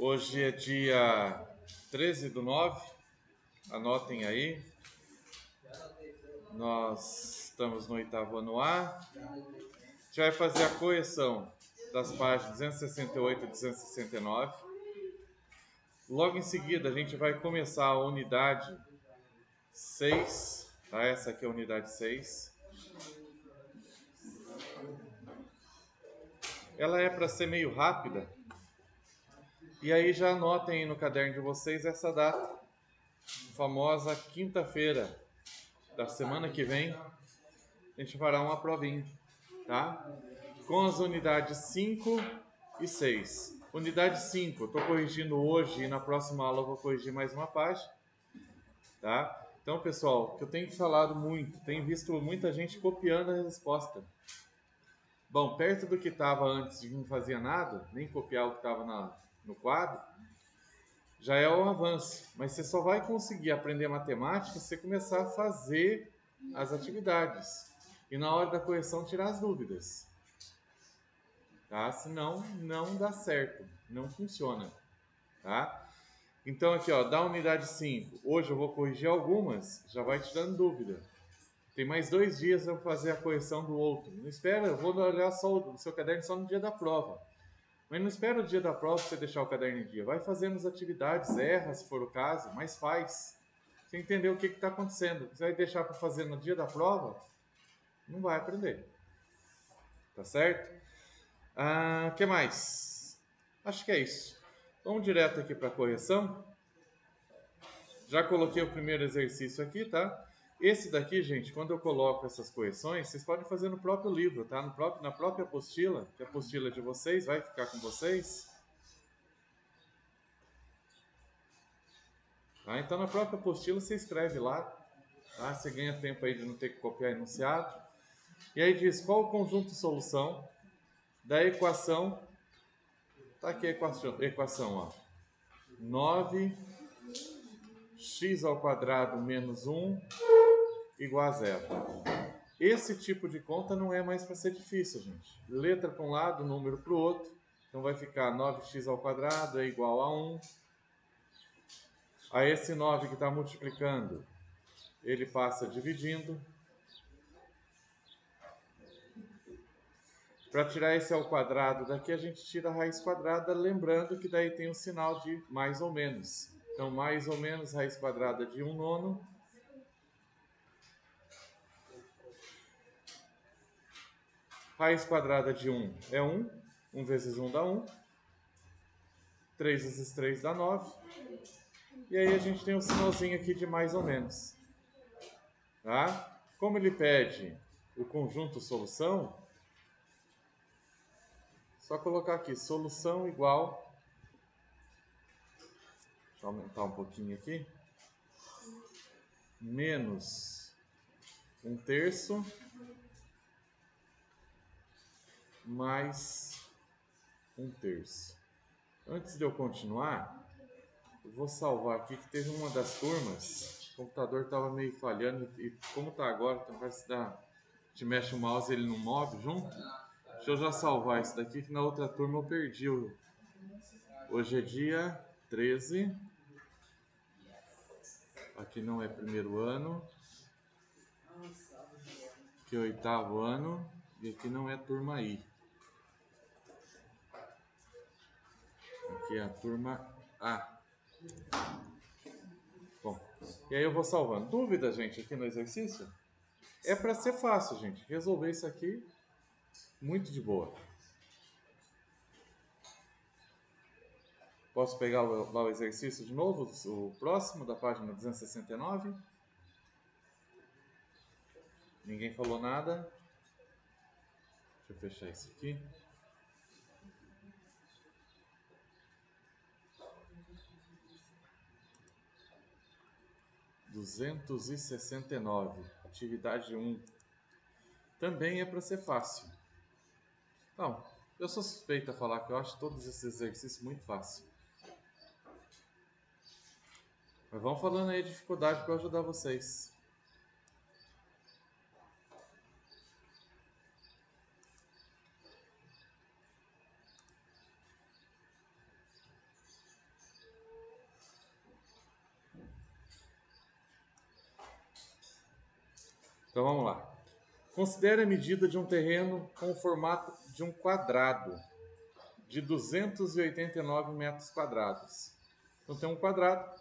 Hoje é dia 13/9, anotem aí. Nós estamos no 8º ano A. A gente vai fazer a correção das páginas 268 e 269. Logo em seguida, a gente vai começar a unidade 6. Tá? Essa aqui é a unidade 6. Ela é para ser meio rápida. E aí já anotem aí no caderno de vocês essa data. Famosa quinta-feira da semana que vem, a gente fará uma provinha, tá? Com as unidades 5 e 6. Unidade 5, estou corrigindo hoje e na próxima aula eu vou corrigir mais uma página, tá? Então, pessoal, que eu tenho falado muito, tenho visto muita gente copiando a resposta. Bom, perto do que estava antes de não fazia nada, nem copiar o que estava no quadro, já é um avanço. Mas você só vai conseguir aprender matemática se você começar a fazer as atividades. E na hora da correção tirar as dúvidas. Tá? Senão não dá certo, não funciona. Tá? Então aqui, ó, da unidade 5, hoje eu vou corrigir algumas, já vai te dando dúvida. Tem mais 2 dias para fazer a correção do outro. Não espera, eu vou olhar só o seu caderno só no dia da prova. Mas não espera o dia da prova para você deixar o caderno em dia. Vai fazendo as atividades, erra se for o caso, mas faz. Você entender o que está acontecendo. Você vai deixar para fazer no dia da prova, não vai aprender. Tá certo? Que mais? Acho que é isso. Vamos direto aqui para a correção. Já coloquei o primeiro exercício aqui, tá? Esse daqui, gente, quando eu coloco essas correções, vocês podem fazer no próprio livro, tá? Na própria apostila, que a apostila é de vocês, vai ficar com vocês. Tá? Então, na própria apostila, você escreve lá, tá? Você ganha tempo aí de não ter que copiar enunciado. E aí diz qual o conjunto de solução da equação. Tá aqui a equação, ó. 9x² menos 1 igual a 0. Esse tipo de conta não é mais para ser difícil, gente. Letra para um lado, número para o outro. Então vai ficar 9x² é igual a 1. Aí esse 9 que está multiplicando, ele passa dividindo. Para tirar esse ao quadrado daqui, a gente tira a raiz quadrada, lembrando que daí tem o sinal de mais ou menos. Então, mais ou menos raiz quadrada de 1/9. Raiz quadrada de 1 é 1. 1 vezes 1 dá 1. 3 vezes 3 dá 9. E aí a gente tem um sinalzinho aqui de mais ou menos. Tá? Como ele pede o conjunto solução, só colocar aqui, solução igual... Deixa eu aumentar um pouquinho aqui. Menos 1/3 mais 1/3. Antes de eu continuar, eu vou salvar aqui que teve uma das turmas, o computador estava meio falhando e como está agora, então parece que te mexe o mouse e ele não move junto. Deixa eu já salvar isso daqui que na outra turma eu perdi. Hoje é dia 13. Aqui não é primeiro ano. Aqui é 8º ano. E aqui não é turma I. Aqui é a turma A. Bom, e aí eu vou salvando. Dúvida, gente, aqui no exercício? É para ser fácil, gente. Resolver isso aqui muito de boa. Posso pegar lá o exercício de novo? O próximo da página 269? Ninguém falou nada. Deixa eu fechar isso aqui. Atividade 1. Também é para ser fácil. Não, eu sou suspeito a falar que eu acho todos esses exercícios muito fáceis. Mas vão falando aí a dificuldade para ajudar vocês. Então vamos lá. Considere a medida de um terreno com o formato de um quadrado de 289 metros quadrados. Então tem um quadrado.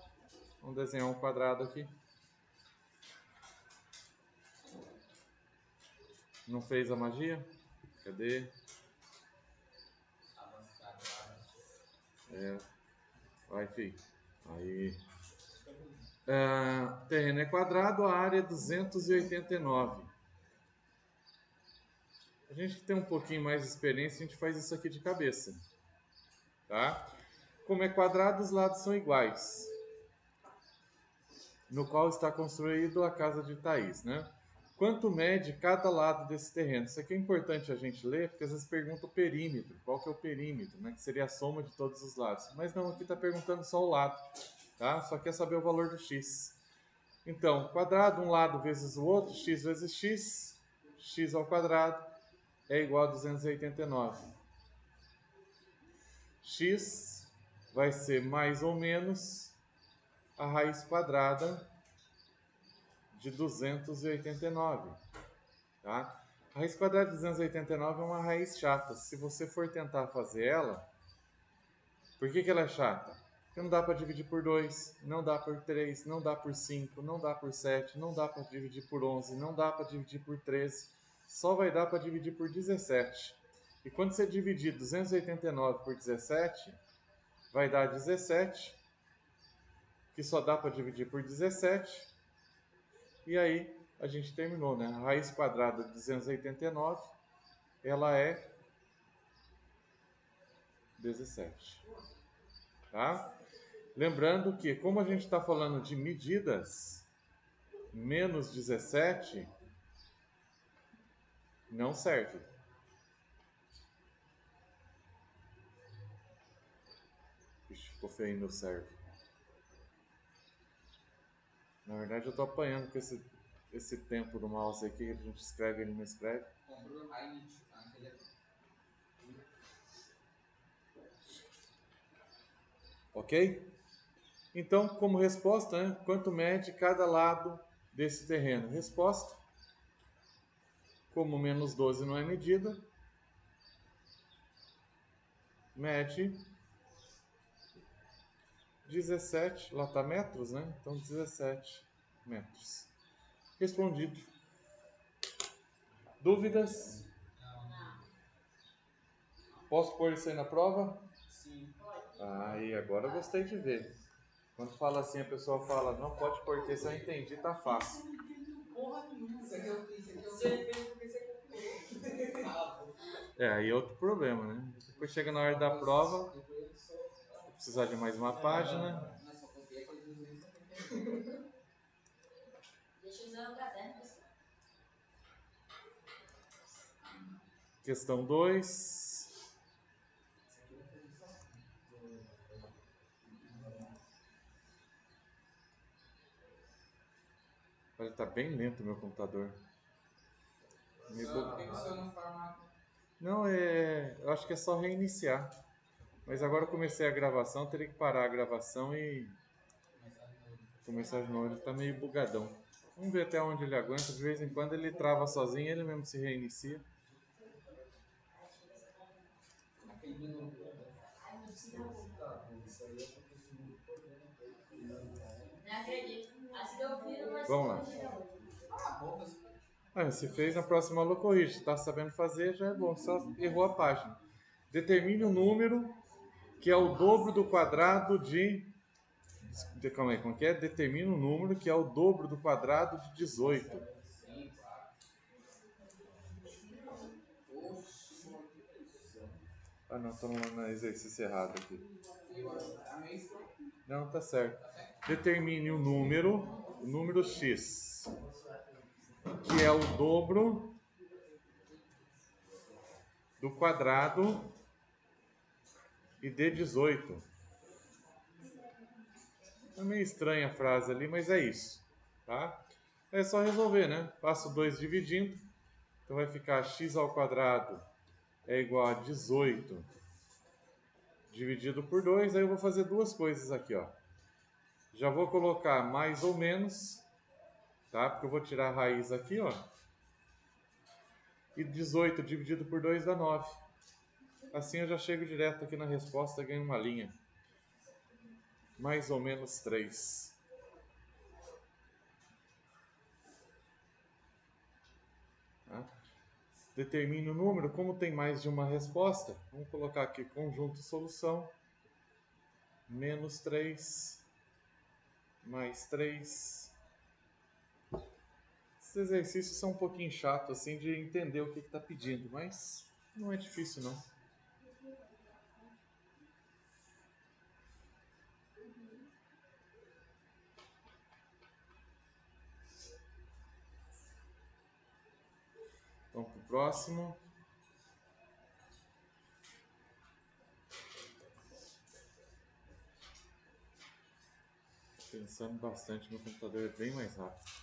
Vamos desenhar um quadrado aqui. Não fez a magia? Cadê? Vai, filho. Aí. Terreno é quadrado, a área é 289. A gente que tem um pouquinho mais de experiência, a gente faz isso aqui de cabeça. Tá? Como é quadrado, os lados são iguais. No qual está construído a casa de Thaís, né? Quanto mede cada lado desse terreno? Isso aqui é importante a gente ler, porque às vezes pergunta o perímetro. Qual que é o perímetro, né? Que seria a soma de todos os lados. Mas não, aqui está perguntando só o lado, tá? Só quer saber o valor do x. Então, quadrado, um lado vezes o outro, x vezes x, x ao quadrado, é igual a 289. X vai ser mais ou menos a raiz quadrada de 289, tá? A raiz quadrada de 289 é uma raiz chata. Se você for tentar fazer ela, por que ela é chata? Porque não dá para dividir por 2, não dá por 3, não dá por 5, não dá por 7, não dá para dividir por 11, não dá para dividir por 13, só vai dar para dividir por 17. E quando você dividir 289 por 17, vai dar 17, que só dá para dividir por 17, e aí a gente terminou, né? A raiz quadrada de 289, ela é 17, tá? Lembrando que, como a gente está falando de medidas, menos 17 não serve. Ixi, ficou feio no serve. Na verdade, eu estou apanhando com esse tempo do mouse aqui, a gente escreve e ele não escreve. Ok? Então, como resposta, né? Quanto mede cada lado desse terreno? Resposta. Como menos 12 não é medida, mede 17, lá está metros, né? Então 17 metros. Respondido. Dúvidas? Posso pôr isso aí na prova? Sim. E agora eu gostei de ver. Quando fala assim, a pessoa fala, não pode pôr texto, eu entendi, tá fácil. Porra nenhuma. Isso aqui é o que? Você fez porque você confirmou. Aí é outro problema, né? Depois chega na hora da prova, vou precisar de mais uma página. Não, só copiei aquele desenho só porque... Deixa eu usar o caderno, pessoal. Questão 2. Olha, tá bem lento o meu computador. Por que o senhor não formata? Não, eu acho que é só reiniciar. Mas agora eu comecei a gravação, teria que parar a gravação e começar de novo. Ele tá meio bugadão. Vamos ver até onde ele aguenta. De vez em quando ele trava sozinho, ele mesmo se reinicia. Não acredito. Assim que eu vi, não vai ser Vamos lá. Se fez, na próxima aula corrige. Se tá sabendo fazer, já é bom. Só errou a página. Determine o número que é o dobro do quadrado de... Calma aí, como que é? Determina um número que é o dobro do quadrado de 18. Não, estamos no exercício errado aqui. Não, tá certo. Determine o número x, que é o dobro do quadrado e de 18. É meio estranha a frase ali, mas é isso, tá? É só resolver, né? Passo 2 dividindo, então vai ficar x ao quadrado é igual a 18 dividido por 2. Aí eu vou fazer duas coisas aqui, ó. Já vou colocar mais ou menos tá? Porque eu vou tirar a raiz aqui, ó. E 18 dividido por 2 dá 9. Assim eu já chego direto aqui na resposta e ganho uma linha. Mais ou menos 3. Tá? Determine o número. Como tem mais de uma resposta, vamos colocar aqui conjunto solução. Menos 3. Mais 3. Esses exercícios são um pouquinho chatos assim de entender o que está pedindo, mas não é difícil não. Vamos para o próximo. Pensando bastante, meu computador é bem mais rápido.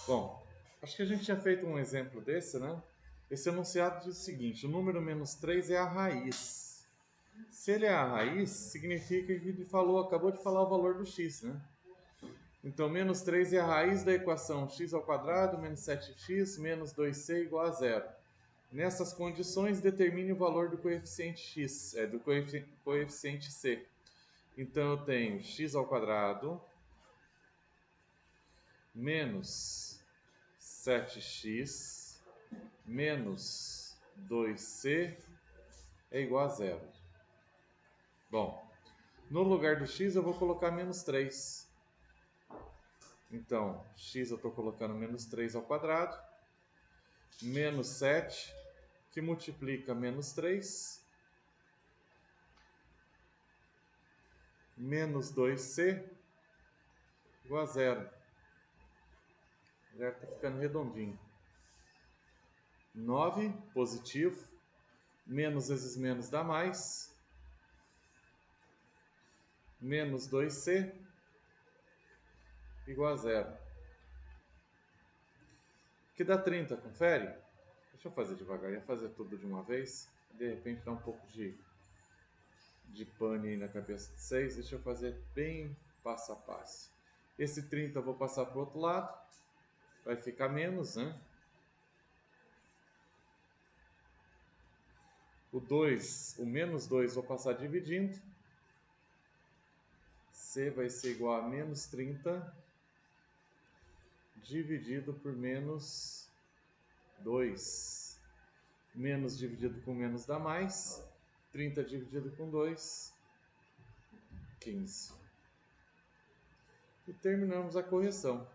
Bom, acho que a gente tinha feito um exemplo desse, né? Esse enunciado diz o seguinte: o número menos 3 é a raiz. Se ele é a raiz, significa que ele acabou de falar o valor do x, né? Então, menos 3 é a raiz da equação x ao quadrado menos 7x menos 2c igual a 0. Nessas condições, determine o valor do coeficiente x, do coeficiente c. Então, eu tenho x ao quadrado menos 7x menos 2c é igual a 0. Bom, no lugar do x eu vou colocar menos 3. Então, x eu estou colocando menos 3 ao quadrado, menos 7, que multiplica menos 3, menos 2c, igual a 0. Já está ficando redondinho. 9, positivo, menos vezes menos dá mais, menos 2c, igual a 0. Que dá 30, confere? Deixa eu fazer devagar, ia fazer tudo de uma vez. De repente dá um pouco de pane aí na cabeça de vocês. Deixa eu fazer bem passo a passo. Esse 30 eu vou passar para o outro lado. Vai ficar menos, né? O menos 2 vou passar dividindo. C vai ser igual a menos 30 dividido por menos 2. Menos dividido com menos dá mais. 30 dividido com 2, 15. E terminamos a correção.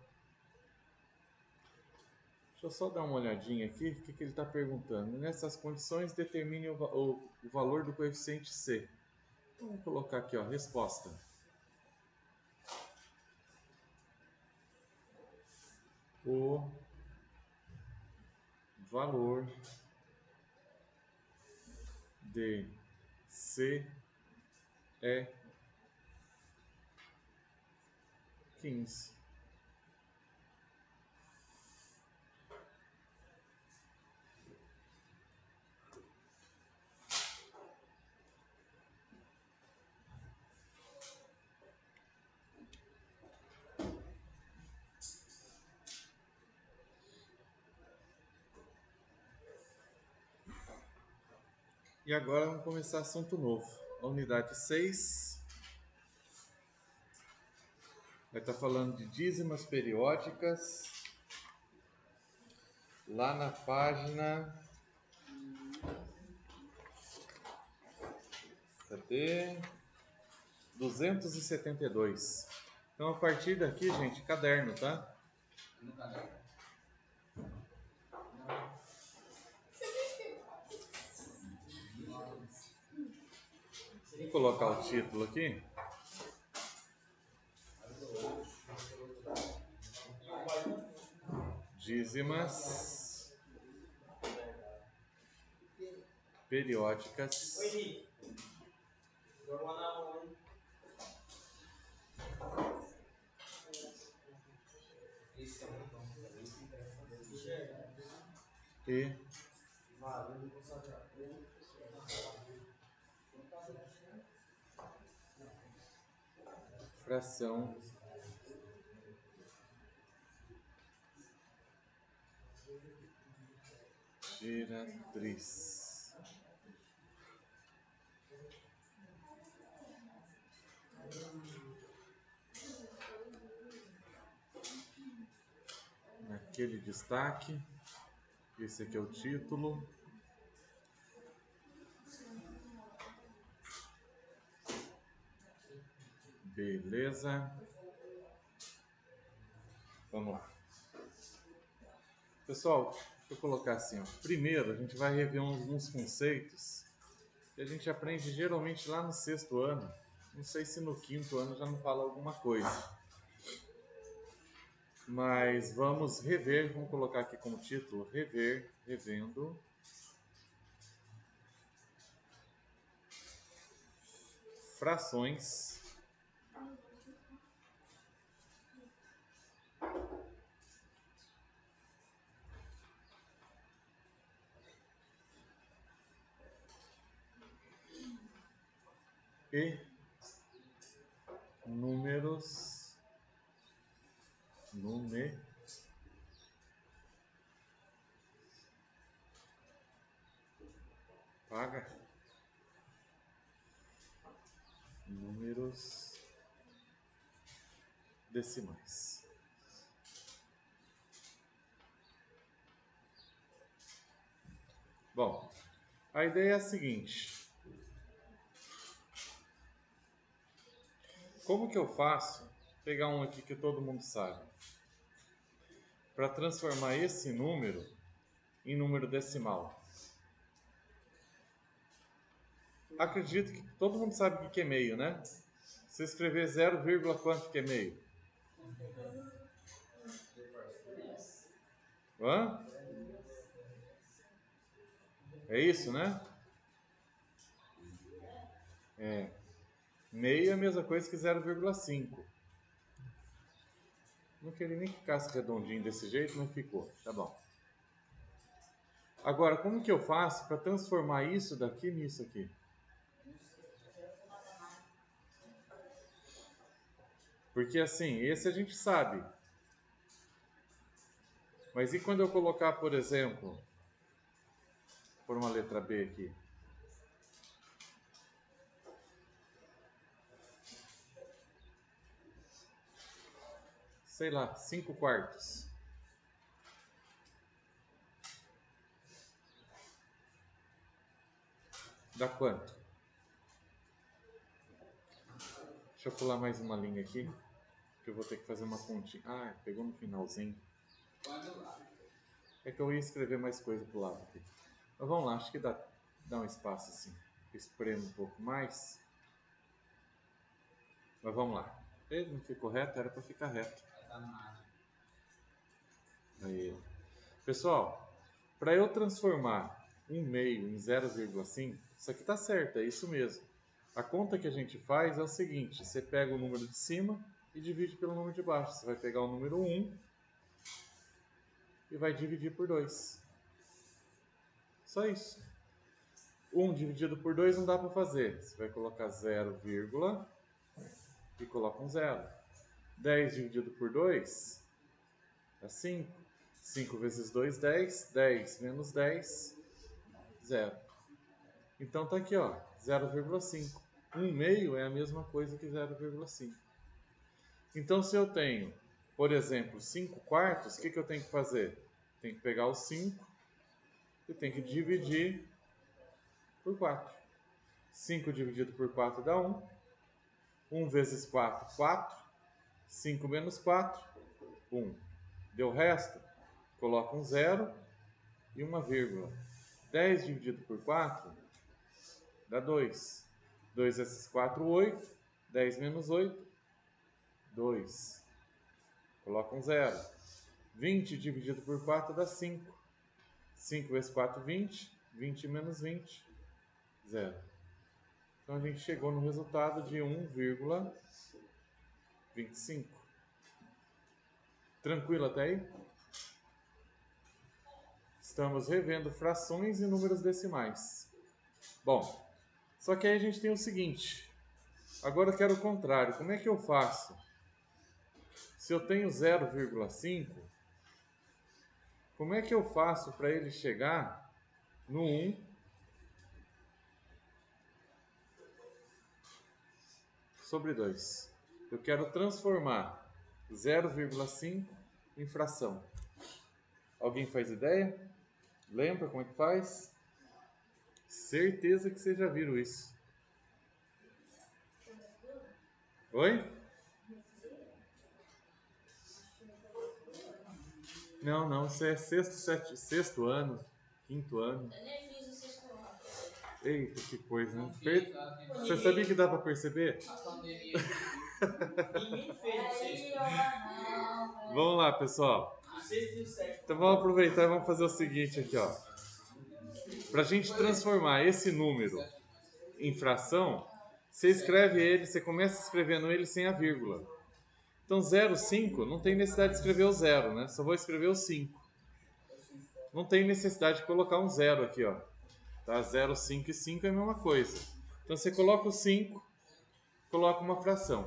Deixa eu só dar uma olhadinha aqui, o que ele está perguntando. Nessas condições, determine o valor do coeficiente C. Então, vamos colocar aqui, ó, resposta. O valor de C é 15. E agora vamos começar assunto novo. A unidade 6 vai estar falando de dízimas periódicas. Lá na página... Cadê? 272. Então, a partir daqui, gente, caderno, tá? No caderno. Vou colocar o título aqui. dízimas periódicas e fração geratriz. Naquele destaque, esse aqui é o título. Beleza. Vamos lá. Pessoal, deixa eu colocar assim, ó. Primeiro a gente vai rever alguns conceitos que a gente aprende geralmente lá no 6º ano. Não sei se no 5º ano já não fala alguma coisa. Mas vamos rever, vamos colocar aqui como título, rever, revendo frações e números números decimais. Bom, a ideia é a seguinte. Como que eu faço? Vou pegar um aqui que todo mundo sabe. Para transformar esse número em número decimal. Acredito que todo mundo sabe o que é meio, né? Se escrever 0, quanto que é meio? Hã? É isso, né? É. Meio é a mesma coisa que 0,5. Não queria nem que ficasse redondinho desse jeito, mas ficou. Tá bom. Agora, como que eu faço para transformar isso daqui nisso aqui? Porque assim, esse a gente sabe. Mas e quando eu colocar, por exemplo, por uma letra B aqui? Sei lá, 5/4. Dá quanto? Deixa eu pular mais uma linha aqui, que eu vou ter que fazer uma pontinha. Ah, pegou no finalzinho. É que eu ia escrever mais coisa pro lado aqui. Mas vamos lá, acho que dá um espaço assim. Espremo um pouco mais. Mas vamos lá. Ele não ficou reto, era para ficar reto. Aí. Pessoal, para eu transformar 1/2 em 0,5, isso aqui tá certo, é isso mesmo. A conta que a gente faz é o seguinte, você pega o número de cima e divide pelo número de baixo. Você vai pegar o número 1 e vai dividir por 2. Só isso. 1 dividido por 2 não dá para fazer. Você vai colocar 0, e coloca um 0. 10 dividido por 2 é 5. 5 vezes 2, 10. 10 menos 10, 0. Então tá aqui, ó, 0,5. 1/2 é a mesma coisa que 0,5. Então se eu tenho, por exemplo, 5/4, o que eu tenho que fazer? Tenho que pegar o 5 e tenho que dividir por 4. 5 dividido por 4 dá 1. 1 vezes 4, 4. 5 menos 4, 1. Deu o resto? Coloca um 0 e uma vírgula. 10 dividido por 4 dá 2. 2 vezes 4, 8. 10 menos 8, 2. Coloca um 0. 20 dividido por 4 dá 5. 5 vezes 4, 20. 20 menos 20, 0. Então a gente chegou no resultado de 1,25. Tranquilo até aí? Estamos revendo frações e números decimais. Bom, só que aí a gente tem o seguinte. Agora eu quero o contrário. Como é que eu faço? Se eu tenho 0,5, como é que eu faço para ele chegar no 1 sobre 2? Eu quero transformar 0,5 em fração. Alguém faz ideia? Lembra como é que faz? Certeza que vocês já viram isso. Oi? Não, isso é sexto ano, quinto ano. Eu nem fiz o sexto ano. Eita, que coisa, né? Você sabia que dá para perceber? A pandemia ninguém fez o sexto. Vamos lá, pessoal. O sexto e o sétimo. Então vamos aproveitar e vamos fazer o seguinte aqui, ó. Para a gente transformar esse número em fração, você escreve ele, você começa escrevendo ele sem a vírgula. Então 0,5 não tem necessidade de escrever o 0, né? Só vou escrever o 5. Não tem necessidade de colocar um 0 aqui, ó. Tá? 0, 5 e 5 é a mesma coisa. Então você coloca o 5, coloca uma fração.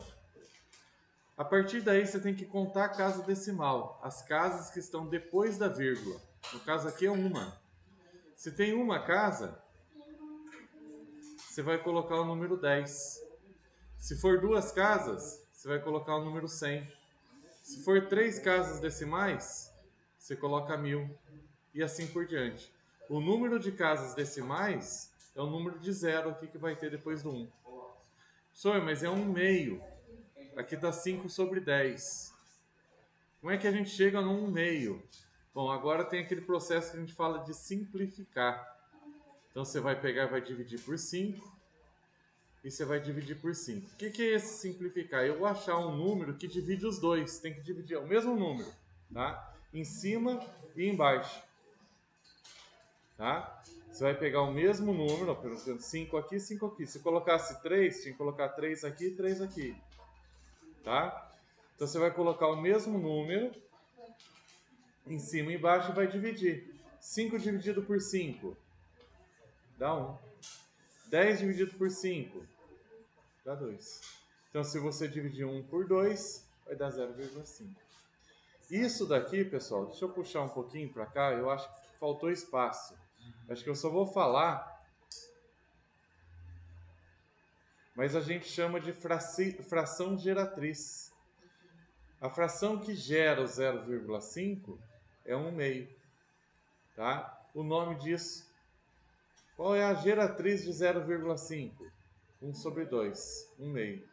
A partir daí você tem que contar a casa decimal, as casas que estão depois da vírgula. No caso aqui é uma. Se tem uma casa, você vai colocar o número 10. Se for duas casas, você vai colocar o número 100. Se for 3 casas decimais, você coloca 1000 e assim por diante. O número de casas decimais é o número de 0 aqui que vai ter depois do 1. Professor, mas é 1 meio. Aqui está 5 sobre 10. Como é que a gente chega no 1 meio? Bom, agora tem aquele processo que a gente fala de simplificar. Então você vai pegar e vai dividir por 5 e você vai dividir por 5. O que é esse simplificar? Eu vou achar um número que divide os dois. Tem que dividir o mesmo número, tá? Em cima e embaixo. Tá? Você vai pegar o mesmo número, por exemplo, 5 aqui, 5 aqui. Se colocasse 3, tinha que colocar 3 aqui e 3 aqui. Tá? Então você vai colocar o mesmo número em cima e embaixo e vai dividir. 5 dividido por 5 dá 1. 10 dividido por 5 dá 2. Então se você dividir 1 por 2, vai dar 0,5. Isso daqui, pessoal, deixa eu puxar um pouquinho para cá, eu acho que faltou espaço. Acho que eu só vou falar, mas a gente chama de fração geratriz. A fração que gera o 0,5 é 1 meio. Tá? O nome disso, qual é a geratriz de 0,5? 1 sobre 2, 1 meio.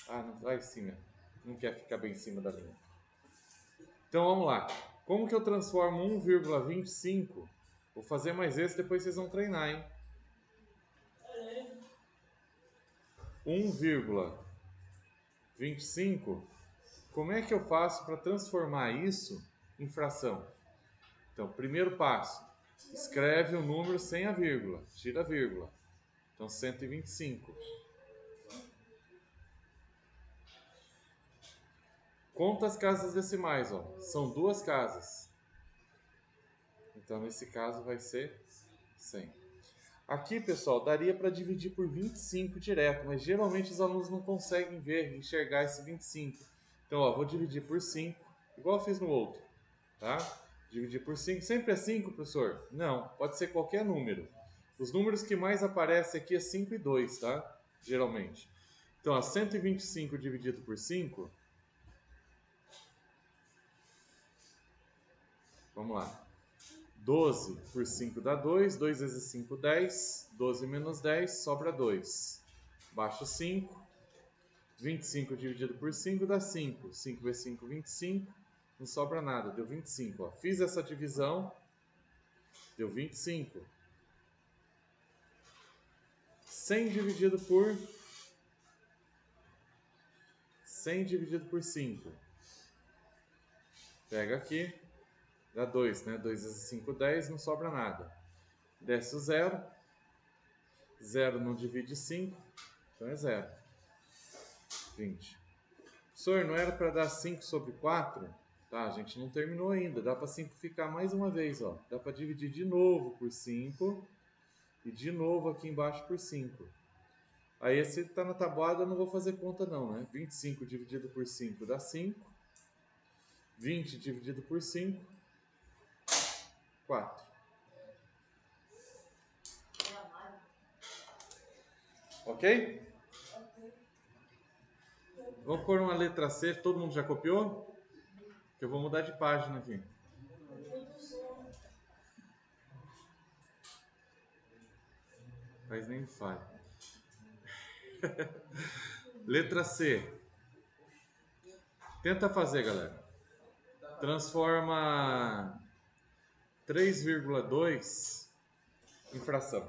Ah, não vai sim, né? Não quer ficar bem em cima da linha. Então vamos lá. Como que eu transformo 1,25? Vou fazer mais esse, depois vocês vão treinar, hein? 1,25. Como é que eu faço para transformar isso em fração? Então, primeiro passo. Escreve o número sem a vírgula. Tira a vírgula. Então, 125. Conta as casas decimais, ó. São 2 casas. Então, nesse caso, vai ser 100. Aqui, pessoal, daria para dividir por 25 direto, mas geralmente os alunos não conseguem ver, enxergar esse 25. Então, ó, vou dividir por 5, igual eu fiz no outro, tá? Dividir por 5, sempre é 5, professor? Não, pode ser qualquer número. Os números que mais aparecem aqui é 5 e 2, tá? Geralmente. Então, ó, 125 dividido por 5. Vamos lá. 12 por 5 dá 2, 2 vezes 5, 10, 12 menos 10, sobra 2. Baixo 5, 25 dividido por 5 dá 5, 5 vezes 5, 25, não sobra nada, deu 25. Ó. Fiz essa divisão, deu 25. 100 dividido por 5. Pega aqui, dá 2, né? 2 vezes 5, 10, não sobra nada. Desce o 0. 0 não divide 5, então é 0. 20. Professor, não era para dar 5 sobre 4? Tá, a gente não terminou ainda. Dá para simplificar mais uma vez, ó. Dá para dividir de novo por 5 e de novo aqui embaixo por 5. Aí esse está na tabuada, eu não vou fazer conta não, né? 25 dividido por 5 dá 5. 20 dividido por 5, 4. Ok? Vamos pôr uma letra C. Todo mundo já copiou? Que eu vou mudar de página aqui. Faz nem falha. Letra C. Tenta fazer, galera. Transforma 3,2 em fração.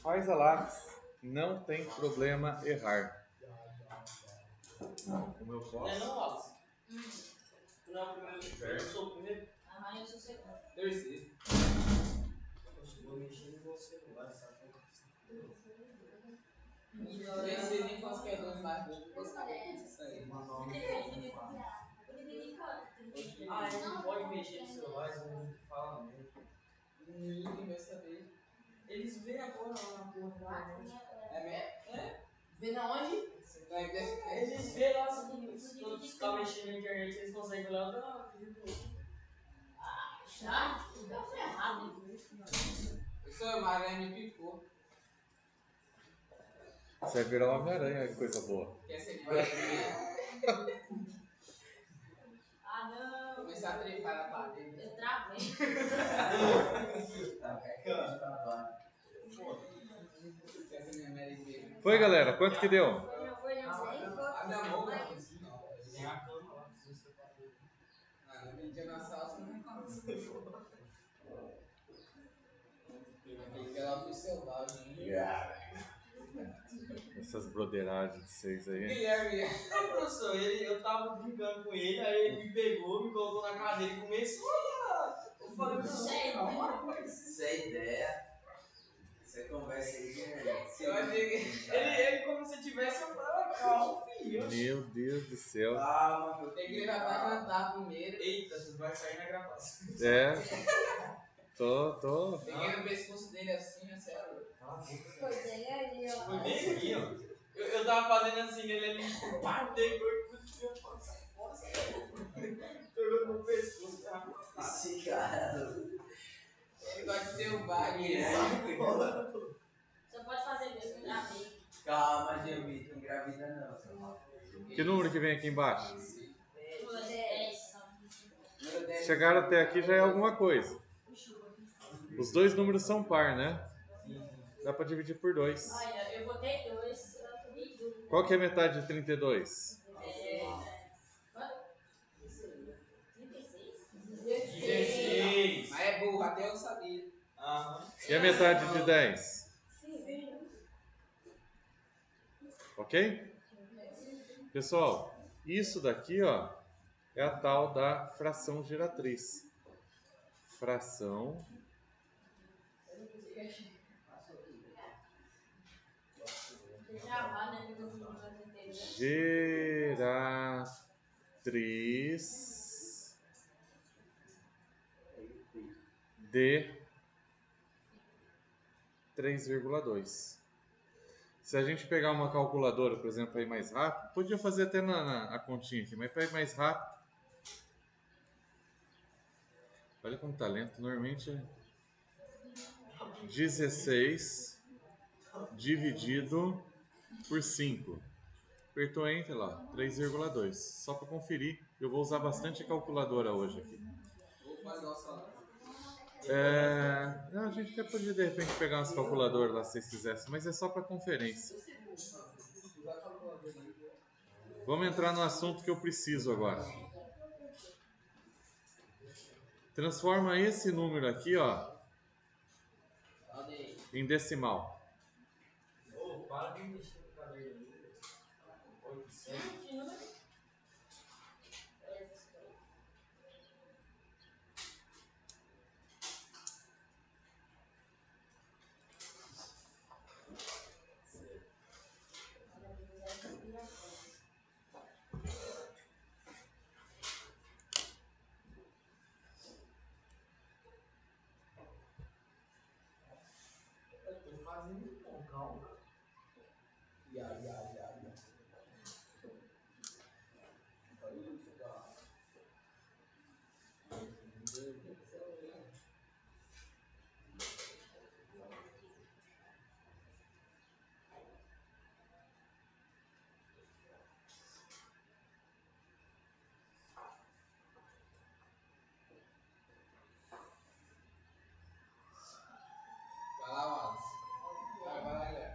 Faz a lápis. Não tem problema errar. Como eu Não é posso? não, Wallace? Tu não é o primeiro? Eu sou o primeiro? Aham, eu sou o segundo. Terceiro. Poxa, eu vou mexer no meu celular, sabe? Vocês nem falam que é 2 mais 2, não vou saber como isso aí. Ah, ele não pode mexer no celular, eles não falam mesmo. Ninguém vai saber. Eles veem agora lá na porra da internet. É mesmo? É? Vê na onde? Na internet. Eles veem lá, se quando você tá mexendo na internet, eles conseguem olhar outra vídeo do outro. Já? Tá ferrado, hein? Eu sou a Maria, me picou. Você vai virar uma Homem-Aranha, que coisa boa. Quer ser que vai primeiro? Ah, não. Começar a trepar na parede. Eu travei. Quer ser minha Mary Jane? Foi, galera? Quanto que deu? Não foi, não. Ah, não, não, Foi. não. Tem a cama lá, se você tá vendo. Ah, não media na sala, você não encontra. Aquele que é lá foi selvagem. Essas broderagem de vocês aí. Guilherme. Não, professor, eu tava brincando com ele, aí ele me pegou, me colocou na cadeira e começou a... Eu falei, não, calma, rapaz. Isso é ideia. Essa conversa aí é. Eu achei que. Ele como se tivesse eu falei, calma, filho. Meu Deus do céu. Calma, meu Tem que levar pra cantar primeiro. Eita, você vai sair na gravação. É. Tô. Peguei no pescoço dele assim, é sério. Cala a boca. Foi dele ali, ó. Foi bem aqui, ó. Eu tava fazendo assim nele, ele pá, pegou e eu falei, sai fora, sai fora. Pegou no meu pescoço, tá? Esse cara. Ele gosta de derrubar aqui. Você pode fazer mesmo, eu gravei. Calma, Gelmito, engravida não. Que número que vem aqui embaixo? 10. Número 10. Chegaram até aqui já é alguma coisa. Os dois números são par, né? Dá pra dividir por 2. Olha, eu botei 2, eu comi duplo. Qual que é a metade de 32? Quanto? 36? 16. Mas é burro, até eu sabia. Aham. E a metade de 10? Ok? Pessoal, isso daqui, ó, é a tal da fração geratriz. Fração geratriz de 3,2. Se a gente pegar uma calculadora, por exemplo, para ir mais rápido, podia fazer até a continha aqui, mas para ir mais rápido, olha como tá lento, normalmente é 16 dividido por 5. Apertou Enter lá, 3,2. Só para conferir, eu vou usar bastante calculadora hoje aqui. Vou fazer o salário. A gente até podia de repente pegar umas calculadoras lá se vocês quisessem, mas é só para conferência. Vamos entrar no assunto que eu preciso agora. Transforma esse número aqui, ó, em decimal. Ô, para Para de mexer no caderno aí. 800. Que número? Essas coisas. Olha, eu vou usar inspiração. Eu tô fazendo com calma. Vai lá, Wallace. Vai lá, Guilherme.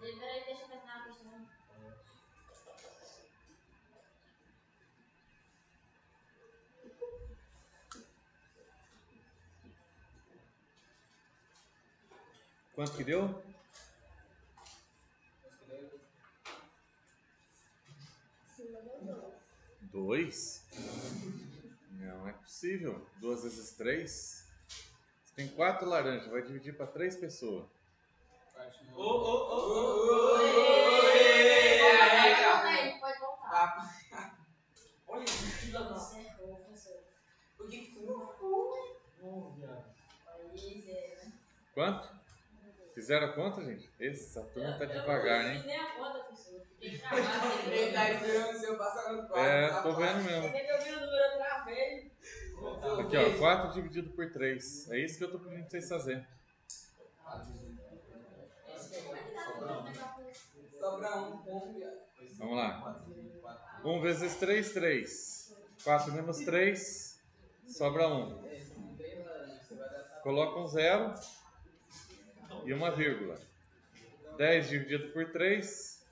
Peraí, deixa eu terminar a questão. Quanto que deu? 2? Não é possível. 2 vezes 3? Você tem 4 laranjas, vai dividir para 3 pessoas. Pode voltar. Olha que filha da. Você errou, professor. Por que tu não foi? Não, viado. Aí, Zé, né? Quanto? Fizeram a conta, gente? Essa turma tá devagar, Eu hein? não nem a conta, professor. Fiquei travado. Ele tá esperando o seu passar no quarto. É, tô vendo Por mesmo. que eu vi o número outra vez? Aqui, ó, 4 dividido por 3. É isso que eu tô pedindo pra vocês fazerem. Como é que dá pra pegar por isso? Sobra um ponto, viado. Vamos lá. 1 vezes 3, 3. 4 menos 3, sobra 1. Coloca um 0 e uma vírgula. 10 dividido por 3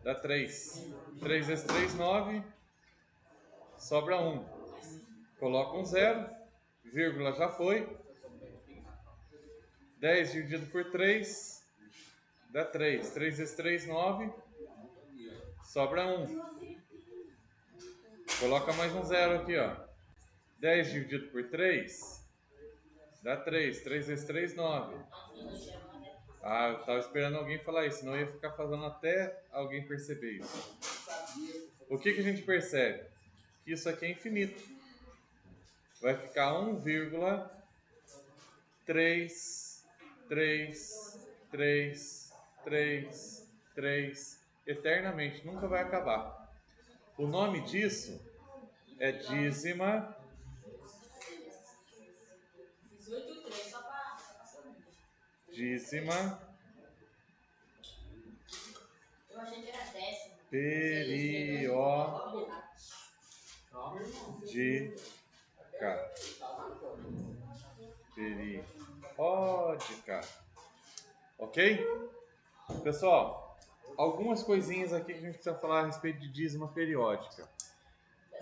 dá 3. 3 vezes 3, 9. Sobra 1. Coloca um 0, vírgula já foi. 10 dividido por 3 dá 3. 3 vezes 3, 9. Sobra 1. Coloca mais um 0 aqui, ó. 10 dividido por 3 dá 3. 3 vezes 3, 9. Ah, eu tava esperando alguém falar isso, senão eu ia ficar falando até alguém perceber isso. O que a gente percebe? Que isso aqui é infinito. Vai ficar 1,33333 eternamente, nunca vai acabar. O nome disso é dízima 18,3, só pra saber. dízima Eu achei que era décimo. periódica. Periódica. Ok? Pessoal, algumas coisinhas aqui que a gente precisa falar a respeito de dízima periódica.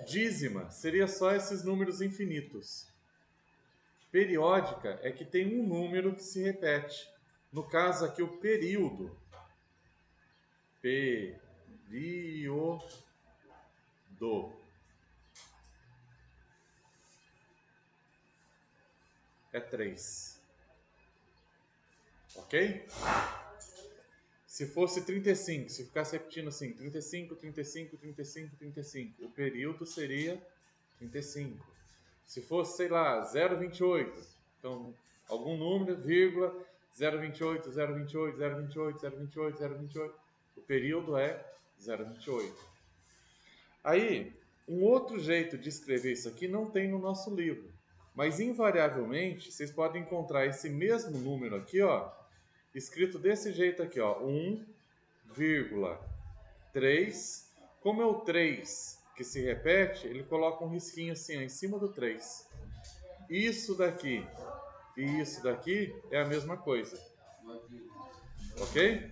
Dízima seria só esses números infinitos. Periódica é que tem um número que se repete. No caso aqui, o período. Período. É 3. Ok? Se fosse 35, se ficasse repetindo assim, 35, 35, 35, 35, o período seria 35. Se fosse, sei lá, 0,28, então algum número, vírgula, 0,28, 0,28, 0,28, 0,28, 0,28, o período é 0,28. Aí, um outro jeito de escrever isso aqui não tem no nosso livro, mas invariavelmente vocês podem encontrar esse mesmo número aqui, ó, escrito desse jeito aqui, ó, 1,3. Como é o 3 que se repete, ele coloca um risquinho assim, ó, em cima do 3. Isso daqui e isso daqui é a mesma coisa. Ok?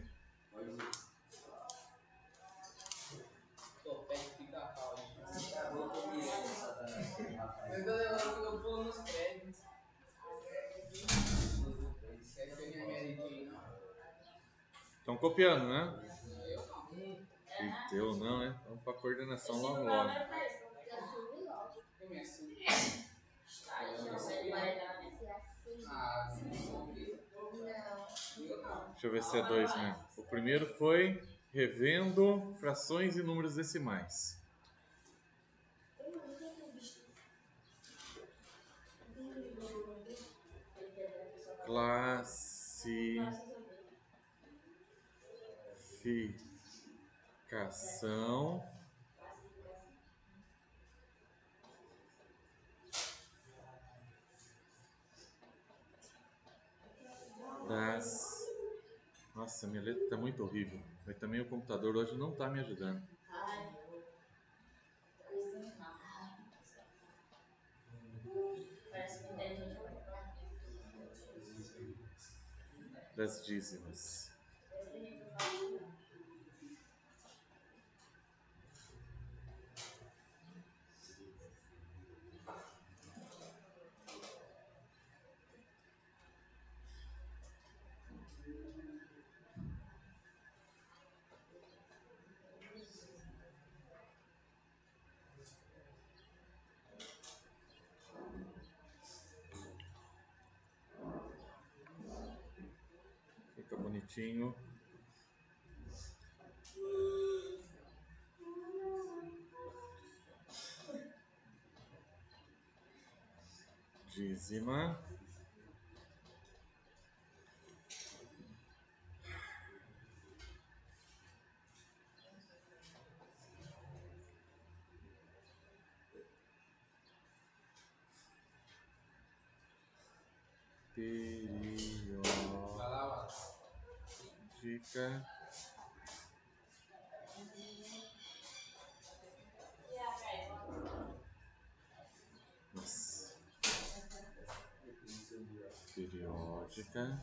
Topete fica pau, gente. Acabou com o Miranda, Satanás. Eu tô levando que eu pulo nos prédios. Quer ser minha meritinha, não? Estão copiando, né? Eu não. E teu não, né? Vamos pra coordenação Eu logo, sigo logo. primeiro pra isso, porque eu subi logo. Eu me assumo. Aí não vai parar, né? Se assim. Ah, não. Não. Eu não. Deixa eu ver se é 2 mesmo. O primeiro foi revendo frações e números decimais. Classificação das... Nossa, minha letra está muito horrível. Mas também o computador hoje não está me ajudando. Parece que inteligente vai falar. Das dízimas. Fica bonitinho. Dízima. Periódica. Nossa. Periódica.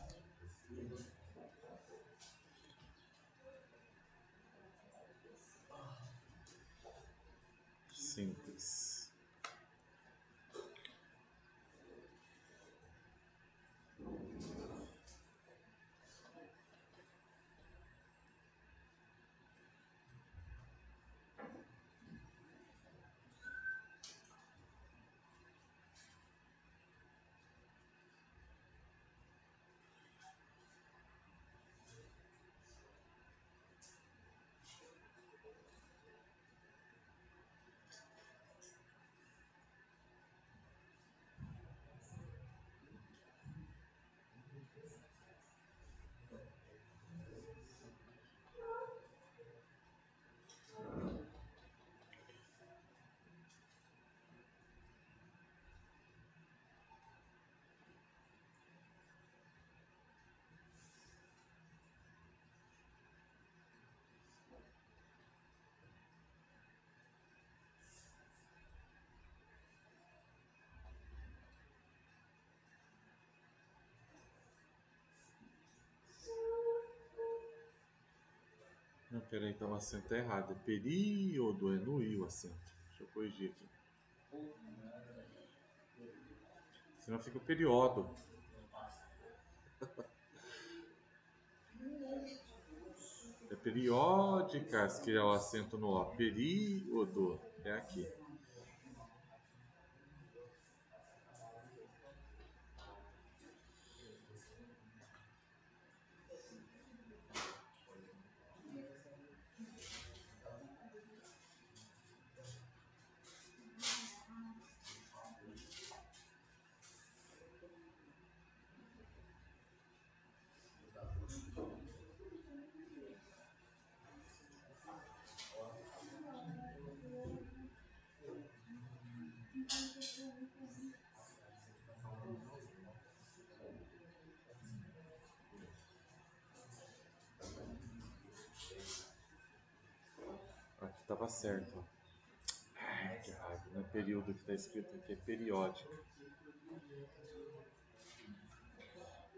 Simples. Não, peraí, então o acento tá errado. É período, é no i o acento. Deixa eu corrigir aqui. Senão fica o período. É periódicas que é o acento no O. Período é aqui. Aqui estava certo. Ó. Ai, que raiva. Não é período que está escrito aqui, é periódica.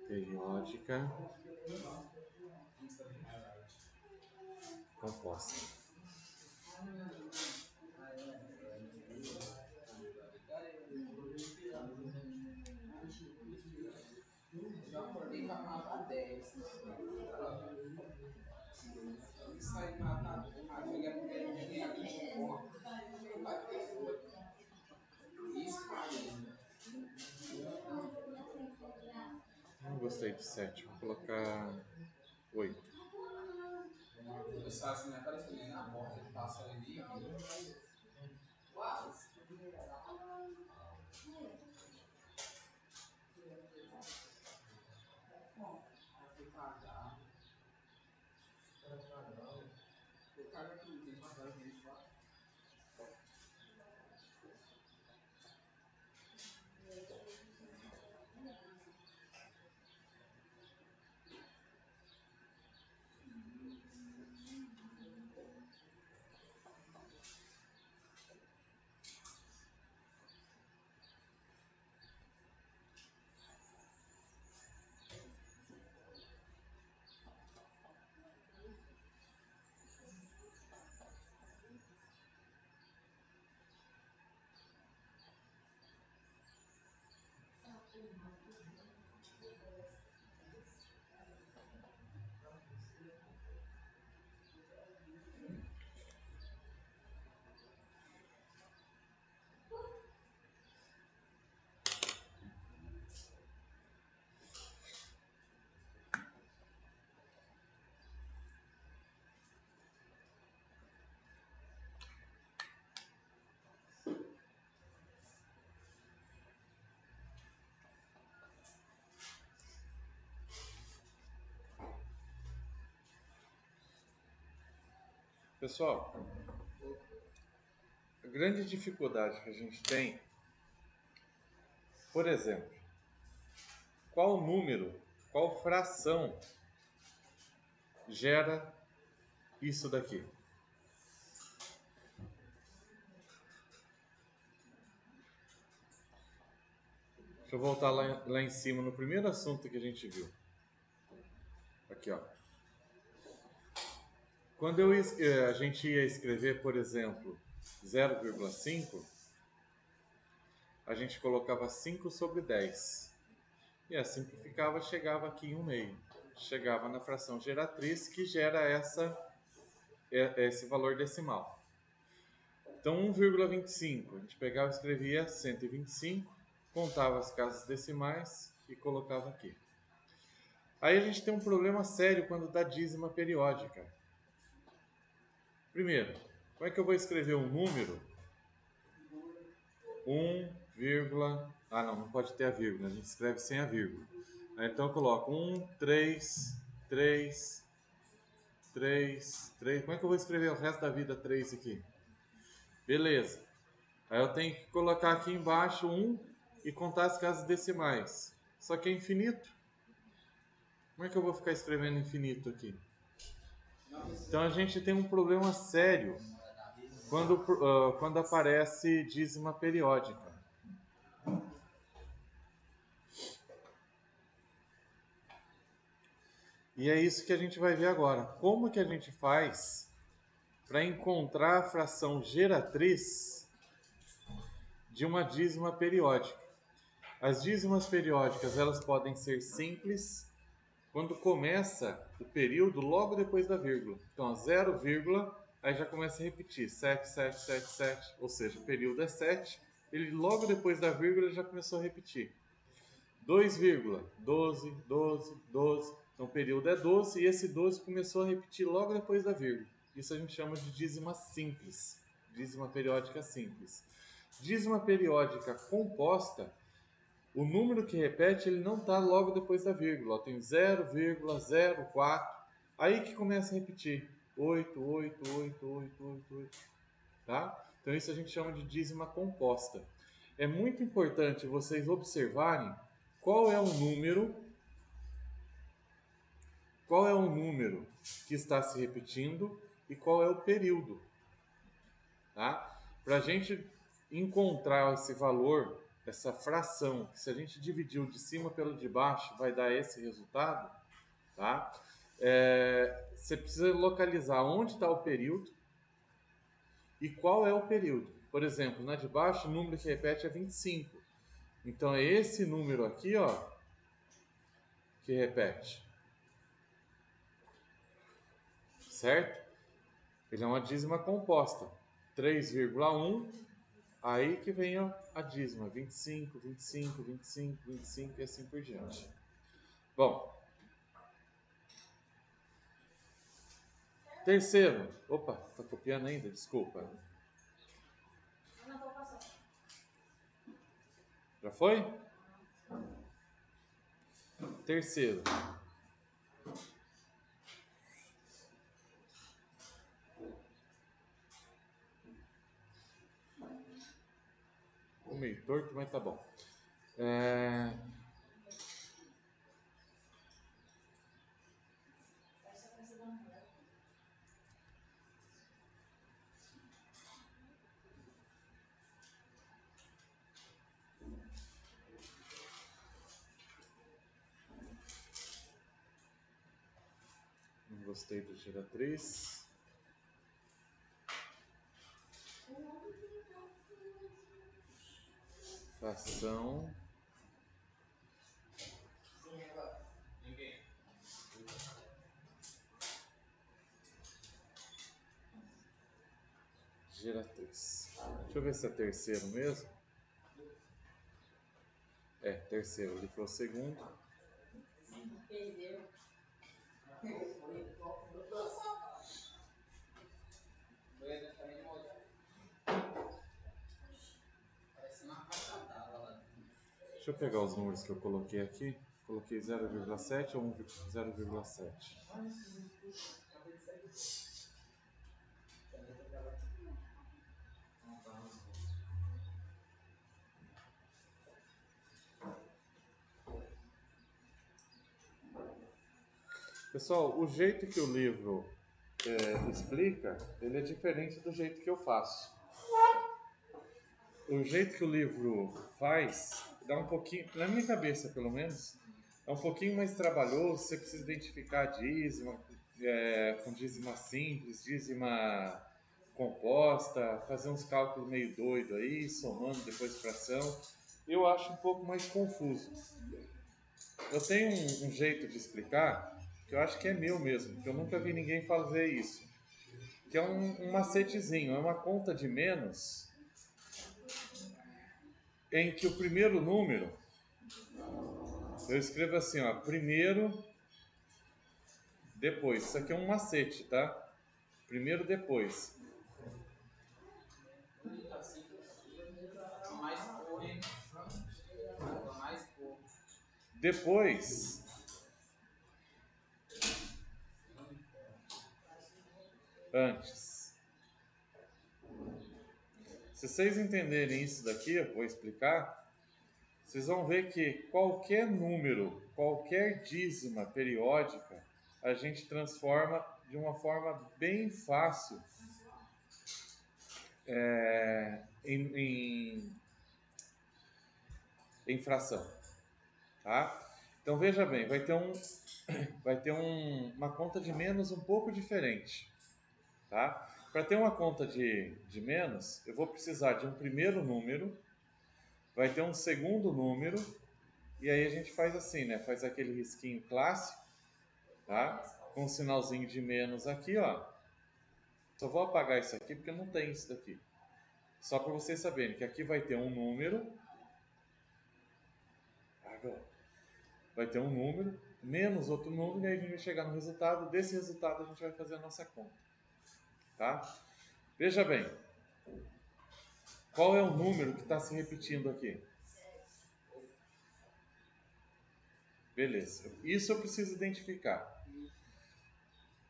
Periódica composta. Já acordei com a nota 10. gostei de 7. Vou colocar 8. Os caras que me aparecem nem na porta, ele passa ali. Quase. Eu fui cagar. Eu cago aqui, não tem papel de fora. Pessoal, a grande dificuldade que a gente tem, por exemplo, qual número, qual fração gera isso daqui? Deixa eu voltar lá em cima no primeiro assunto que a gente viu. Aqui, ó. Quando a gente ia escrever, por exemplo, 0,5, a gente colocava 5 sobre 10. E assim que ficava, chegava aqui em 1/2. Chegava na fração geratriz, que gera esse valor decimal. Então, 1,25, a gente pegava e escrevia 125, contava as casas decimais e colocava aqui. Aí a gente tem um problema sério quando dá dízima periódica. Primeiro, como é que eu vou escrever um número? 1, ah não pode ter a vírgula, a gente escreve sem a vírgula. Então eu coloco 1, 3, 3, 3, 3. Como é que eu vou escrever o resto da vida 3 aqui? Beleza. Aí eu tenho que colocar aqui embaixo 1 e contar as casas decimais. Só que é infinito. Como é que eu vou ficar escrevendo infinito aqui? Então a gente tem um problema sério quando aparece dízima periódica. E é isso que a gente vai ver agora. Como que a gente faz para encontrar a fração geratriz de uma dízima periódica? As dízimas periódicas, elas podem ser simples quando começa o período logo depois da vírgula. Então, 0, aí já começa a repetir, 7, 7, 7, 7, ou seja, o período é 7, ele logo depois da vírgula já começou a repetir. 2, 12, 12, 12, então o período é 12 e esse 12 começou a repetir logo depois da vírgula. Isso a gente chama de dízima simples, dízima periódica simples. Dízima periódica composta, o número que repete, ele não está logo depois da vírgula. Tem 0,04. Aí que começa a repetir. 8, 8, 8, 8, 8, 8. Tá? Então isso a gente chama de dízima composta. É muito importante vocês observarem qual é o número que está se repetindo e qual é o período. Tá? Para a gente encontrar esse valor, essa fração, que se a gente dividir o de cima pelo de baixo, vai dar esse resultado, tá? Você precisa localizar onde está o período e qual é o período. Por exemplo, na de baixo, o número que repete é 25. Então, é esse número aqui, ó, que repete. Certo? Ele é uma dízima composta. 3,1. Aí que vem a dízima, 25, 25, 25, 25 e assim por diante. Bom. Terceiro. Opa, tá copiando ainda? Desculpa. Não, vou passar. Já foi? Terceiro. Meio torto, mas tá bom. Essa vai ser da mulher. Não gostei do giratriz. Fração. Sim, agora. Ninguém. Giratriz. Deixa eu ver se é terceiro mesmo. É, terceiro. Ele foi o segundo. Perdeu. Doida também molhada. Parece uma caixa d'água lá dentro. Deixa eu pegar os números que eu coloquei aqui. Coloquei 0,7 ou 0,7. Pessoal, o jeito que o livro explica, ele é diferente do jeito que eu faço. O jeito que o livro faz, dá um pouquinho, na minha cabeça pelo menos, é um pouquinho mais trabalhoso. Você precisa identificar a dízima, com dízima simples, dízima composta, fazer uns cálculos meio doido aí, somando depois fração. Eu acho um pouco mais confuso. Eu tenho um jeito de explicar que eu acho que é meu mesmo, que eu nunca vi ninguém fazer isso, que é um macetezinho, é uma conta de menos em que o primeiro número, eu escrevo assim, ó, primeiro, depois. Isso aqui é um macete, tá? Primeiro, depois. Mais cor, hein? Mais cor. Depois, antes. Se vocês entenderem isso daqui, eu vou explicar, vocês vão ver que qualquer número, qualquer dízima periódica, a gente transforma de uma forma bem fácil em fração, tá? Então veja bem, vai ter uma conta de menos um pouco diferente, tá? Para ter uma conta de menos, eu vou precisar de um primeiro número, vai ter um segundo número, e aí a gente faz assim, né? Faz aquele risquinho clássico, tá? Com um sinalzinho de menos aqui, ó. Só vou apagar isso aqui porque não tem isso daqui. Só para vocês saberem que aqui vai ter um número. Vai ter um número, menos outro número, e aí a gente vai chegar no resultado. Desse resultado a gente vai fazer a nossa conta. Tá? Veja bem. Qual é o número que está se repetindo aqui? Beleza. Isso eu preciso identificar.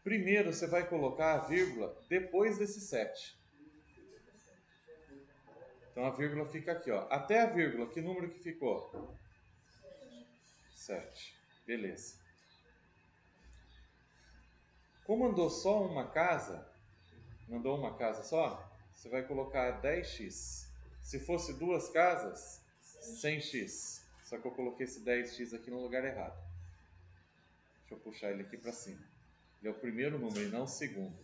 Primeiro você vai colocar a vírgula depois desse 7. Então a vírgula fica aqui, ó. Até a vírgula, que número que ficou? 7. Beleza. Como andou só uma casa, mandou uma casa só, você vai colocar 10x. Se fosse duas casas, 100x. Só que eu coloquei esse 10x aqui no lugar errado. Deixa eu puxar ele aqui para cima. Ele é o primeiro número e não o segundo.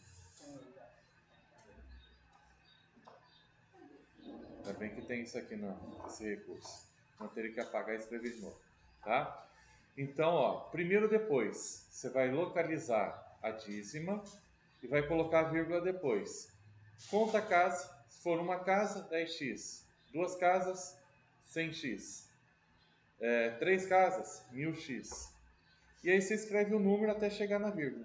Ainda bem que tem isso aqui, não, esse recurso. Vou ter que apagar e escrever de novo. Tá? Então, ó, primeiro depois, você vai localizar a dízima e vai colocar a vírgula depois. Conta a casa. Se for uma casa, 10x. Duas casas, 100x. Três casas, 1000x. E aí você escreve o número até chegar na vírgula.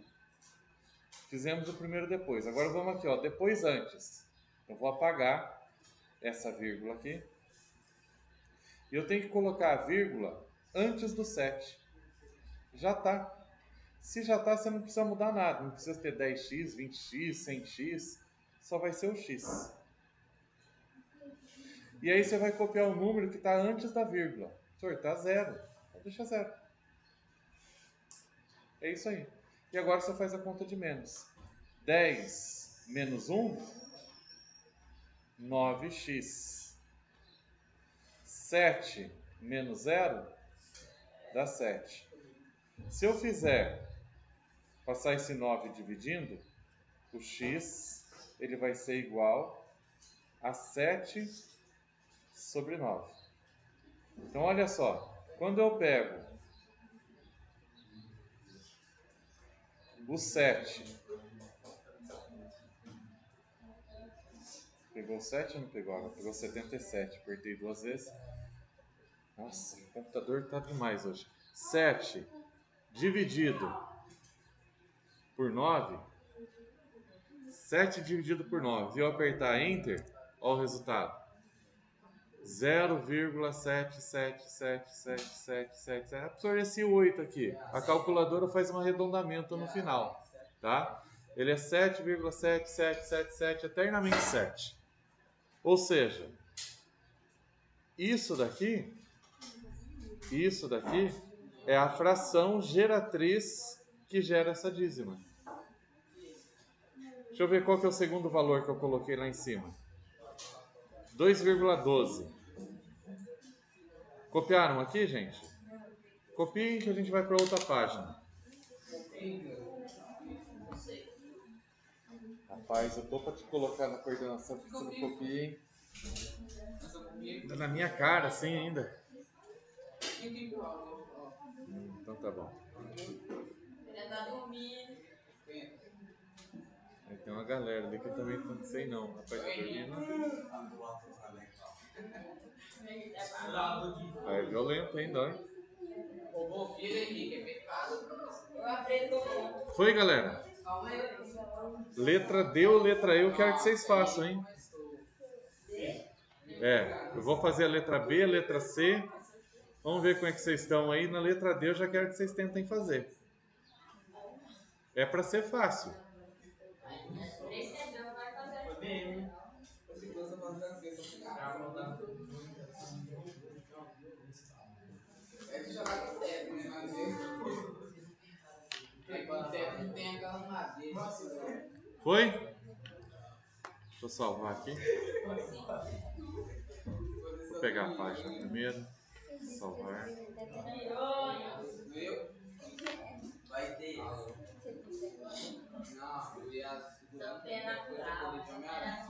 Fizemos o primeiro depois. Agora vamos aqui, ó, depois antes. Eu vou apagar essa vírgula aqui. E eu tenho que colocar a vírgula antes do 7. Já está. Se já está, você não precisa mudar nada. Não precisa ter 10x, 20x, 100x. Só vai ser o x. E aí você vai copiar o número que está antes da vírgula. Senhor, está 0. Deixa 0. É isso aí. E agora você faz a conta de menos. 10 menos 1, 9x. 7 menos 0, dá 7. Se eu fizer, passar esse 9 dividindo, o x ele vai ser igual a 7 sobre 9. Então, olha só. Quando eu pego o 7... Pegou o 7 ou não pegou? Agora pegou 77. Apertei 2 vezes. Nossa, o computador está demais hoje. 7 dividido por 9. 7 dividido por 9. Se eu apertar Enter, olha o resultado. 0,7777777. Absorve esse 8 aqui. A calculadora faz um arredondamento no final. Tá? Ele é 7,7777, eternamente 7. Ou seja, isso daqui é a fração geratriz que gera essa dízima. Deixa eu ver qual que é o segundo valor que eu coloquei lá em cima. 2,12. Copiaram aqui, gente? Copiem que a gente vai para outra página. Rapaz, eu tô para te colocar na coordenação que você não copia, hein? Tá na minha cara assim ainda. Então tá bom. Ele tá dormindo. Aí tem uma galera ali que também não sei não. Rapaz, tá dormindo. É violento ainda, hein? Eu aprendo. Foi, galera? Letra D ou letra E eu quero que vocês façam, hein? Eu vou fazer a letra B, a letra C. Vamos ver como é que vocês estão aí. Na letra D eu já quero que vocês tentem fazer. É para ser fácil. É de jogar com teto, né? Mas quando teto não tem aquelas madeiras. Foi? Deixa eu salvar aqui. Vou pegar a página primeiro. Salvar. Viu? Vai ter. Não, eu ia segurando coisa de Homem-Aranha.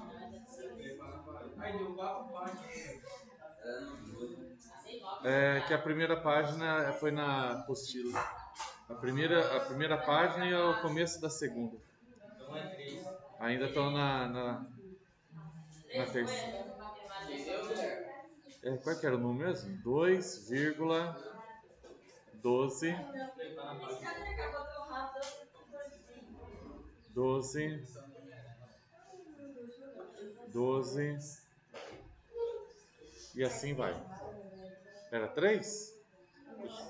Aí deu 4 páginas. Que a primeira página foi na apostila. A primeira página e o começo da segunda. Ainda estou na terceira. Qual que era o número mesmo? 2,12. 12. E assim vai. Era 3? Deixa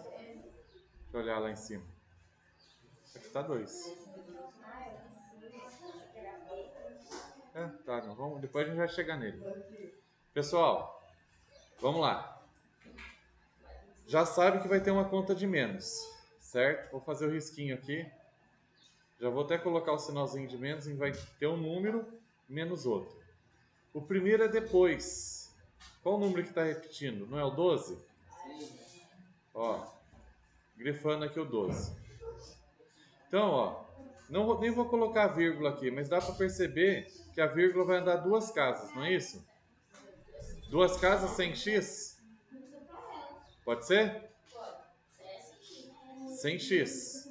eu olhar lá em cima. Aqui está 2. Tá, não. Depois a gente vai chegar nele. Pessoal, vamos lá. Já sabe que vai ter uma conta de menos, certo? Vou fazer o risquinho aqui. Já vou até colocar o sinalzinho de menos e vai ter um número menos outro. O primeiro é depois. Qual o número que está repetindo? Não é o 12? Ó, grifando aqui o 12. Então, ó, nem vou colocar a vírgula aqui, mas dá para perceber que a vírgula vai andar 2 casas, não é isso? 2 casas sem x? Pode ser? Sem x.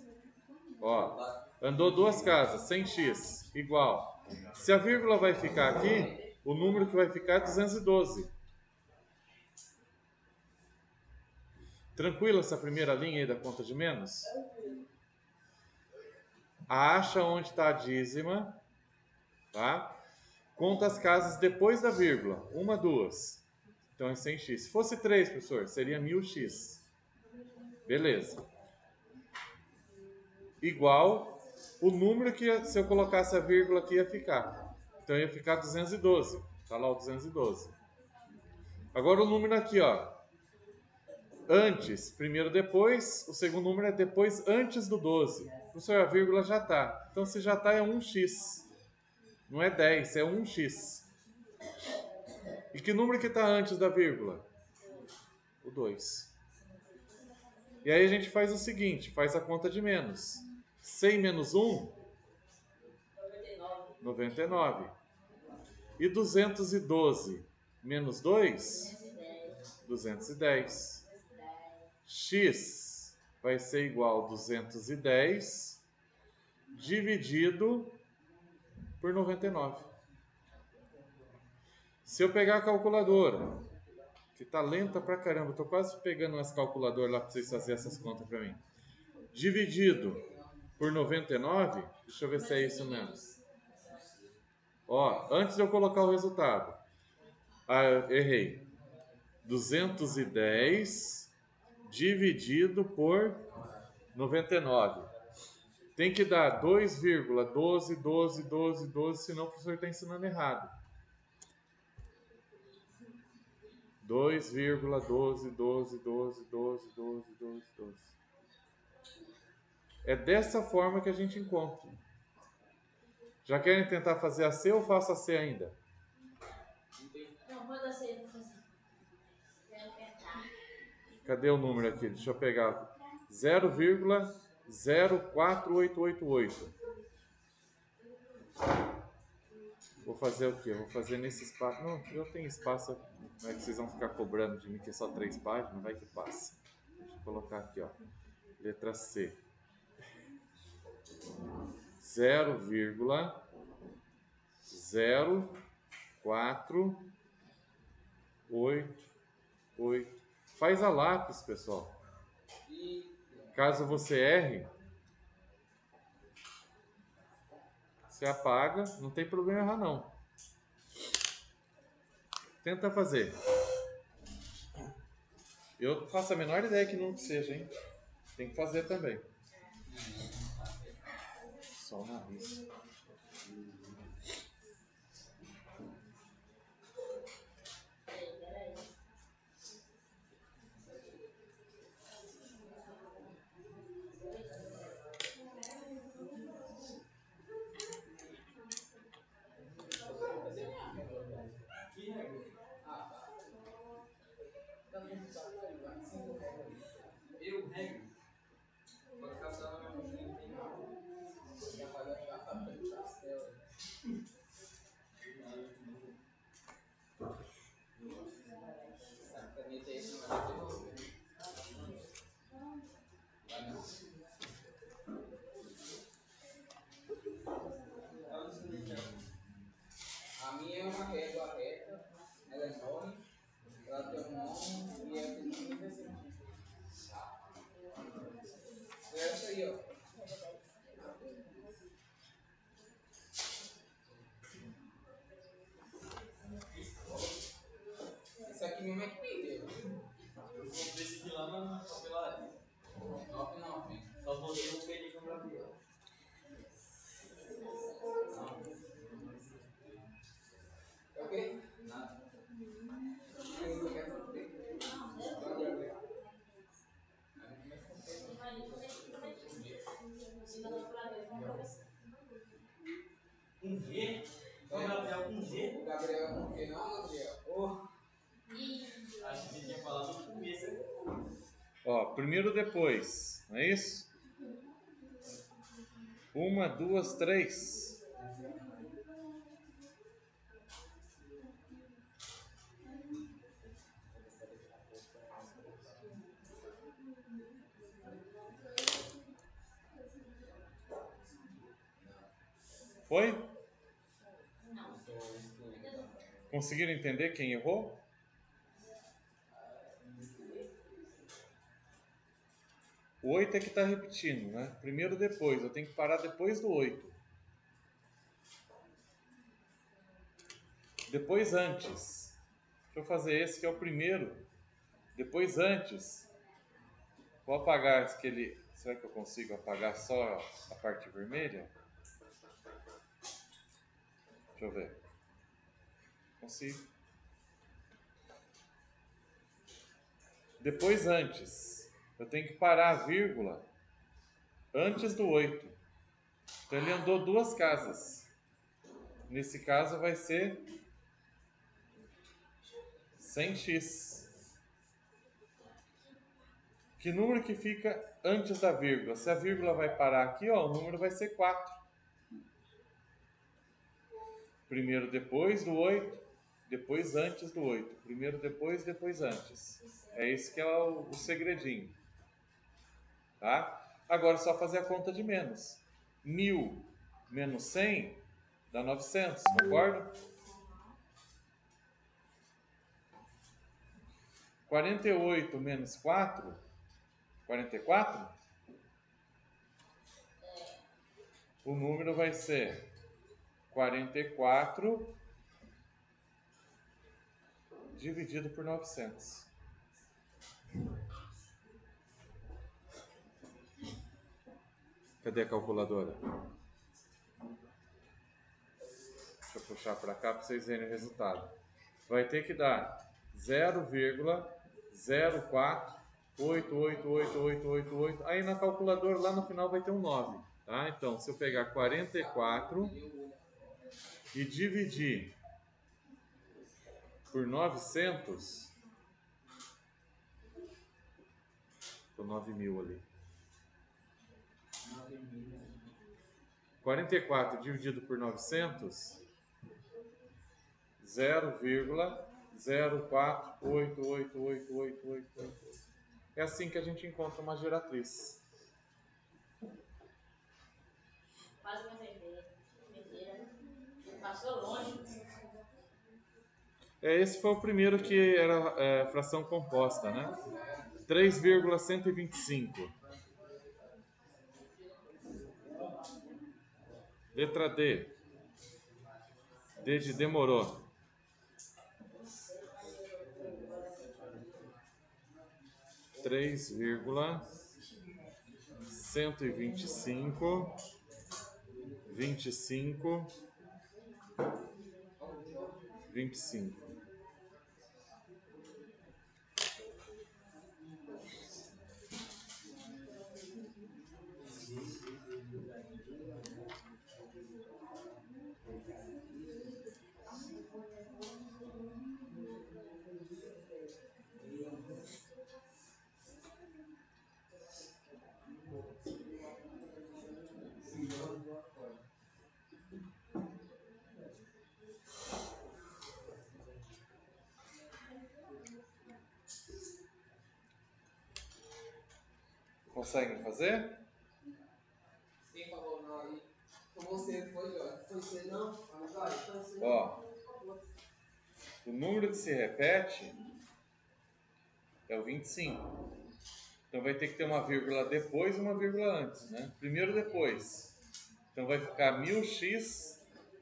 Ó, andou 2 casas sem x, igual. Se a vírgula vai ficar aqui, o número que vai ficar é 212. Tranquilo essa primeira linha aí da conta de menos? Acha onde está a dízima, tá? Conta as casas depois da vírgula. 1, 2. Então é 100x. Se fosse 3, professor, seria 1000x. Beleza. Igual o número que, se eu colocasse a vírgula aqui, ia ficar. Então ia ficar 212. Tá lá o 212. Agora o número aqui, ó. Antes, primeiro depois, o segundo número é depois antes do 12. Professor, a vírgula já tá. Então se já tá é 1x. Não é 10, é 1x. E que número que tá antes da vírgula? O 2. E aí a gente faz o seguinte, faz a conta de menos. 100 menos 1? 99. E 212 menos 2? 210. X vai ser igual a 210 dividido por 99. Se eu pegar a calculadora, que tá lenta pra caramba, tô quase pegando umas calculadoras lá para vocês fazerem essas contas para mim. Dividido por 99, deixa eu ver se é isso mesmo. Ó, antes de eu colocar o resultado, errei. 210 dividido por 99. Tem que dar 2,12, senão o professor está ensinando errado. 2,12. É dessa forma que a gente encontra. Já querem tentar fazer a C ou faço a C ainda? Não, manda C, vou fazer. Quero tentar. Cadê o número aqui? Deixa eu pegar. 0,04888. Vou fazer o quê? Vou fazer nesse espaço. Não, eu tenho espaço. Não é que vocês vão ficar cobrando de mim que é só 3 páginas. Vai que passa. Deixa eu colocar aqui, ó. Letra C. 0,0488. Faz a lápis, pessoal. Caso você erre, você apaga. Não tem problema errar, não. Tenta fazer. Eu faço a menor ideia que não seja, hein? Tem que fazer também. Só o nariz. Eu, regra. Pode caçar na minha mochila, não tem nada. Já pagar a garrafa de pastel. Essa caneta aí não vai devolver. Vai não. A minha é uma régua reta, ela é enorme, ela tem um nome e ela tem 30 centímetros. É essa aí, ó. Esse aqui mesmo é que me deu. Eu comprei esse aqui lá na papelaria. 9,90. Só botei o peixe com o Gabriel. É o quê? Nada. Eu não quero saber. Pode abrir. Um G? O Gabriel com G? O Gabriel é com G, não, Gabriel? Oh. Acho que você tinha falado no começo. Ó, primeiro depois, não é isso? 1, 2, 3. Foi? Conseguiram entender quem errou? O 8 é que está repetindo, né? Primeiro depois, eu tenho que parar depois do 8. Depois antes. Deixa eu fazer esse que é o primeiro. Depois antes. Vou apagar aquele... Será que eu consigo apagar só a parte vermelha? Deixa eu ver. Consigo. Depois antes. Eu tenho que parar a vírgula antes do 8. Então ele andou 2 casas. Nesse caso vai ser 100x. Que número que fica antes da vírgula? Se a vírgula vai parar aqui, ó, o número vai ser 4. Primeiro depois do 8, depois antes do 8. Primeiro depois, depois antes. É esse que é o segredinho. Tá? Agora é só fazer a conta de menos. 1000 menos 100 dá 900, concorda? 48 menos 4, 44. O número vai ser 44 dividido por 900. Cadê a calculadora? Deixa eu puxar para cá para vocês verem o resultado. Vai ter que dar 0,04888888. Aí na calculadora lá no final vai ter um 9. Tá? Então, se eu pegar 44 e dividir por 900, tô 9.000 ali. 44 dividido por 900, 0,04888888. É assim que a gente encontra uma geratriz. Quase uma vermelha. Passou longe. Esse foi o primeiro que era fração composta, né? 3,125. Letra D. D de demorou. 3,125, 25, 25. Conseguem fazer? Quem falou não aí? Foi você, foi, ó. Foi você não? Agora, foi você. Ó, o número que se repete é o 25. Então vai ter que ter uma vírgula depois e uma vírgula antes, né? Primeiro depois. Então vai ficar 1000x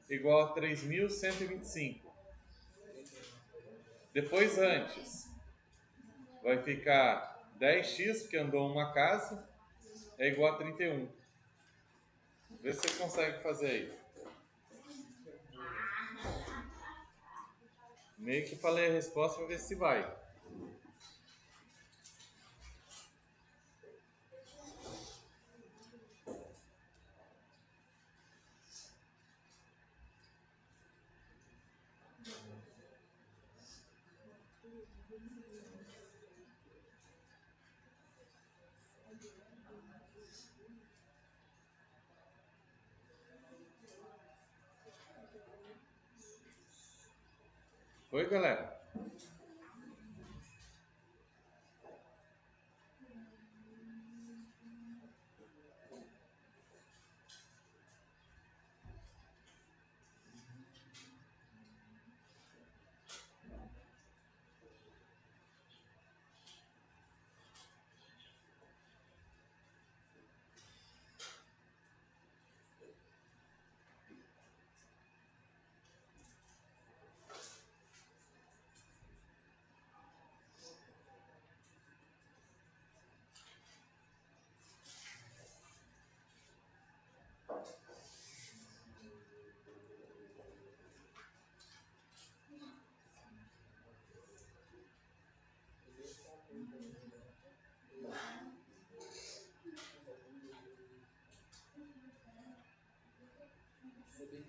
igual a 3125. Depois antes. Vai ficar 10x, porque andou uma casa, é igual a 31. Vê se vocês conseguem fazer aí. Meio que falei a resposta para ver se vai. Foi, galera? Devia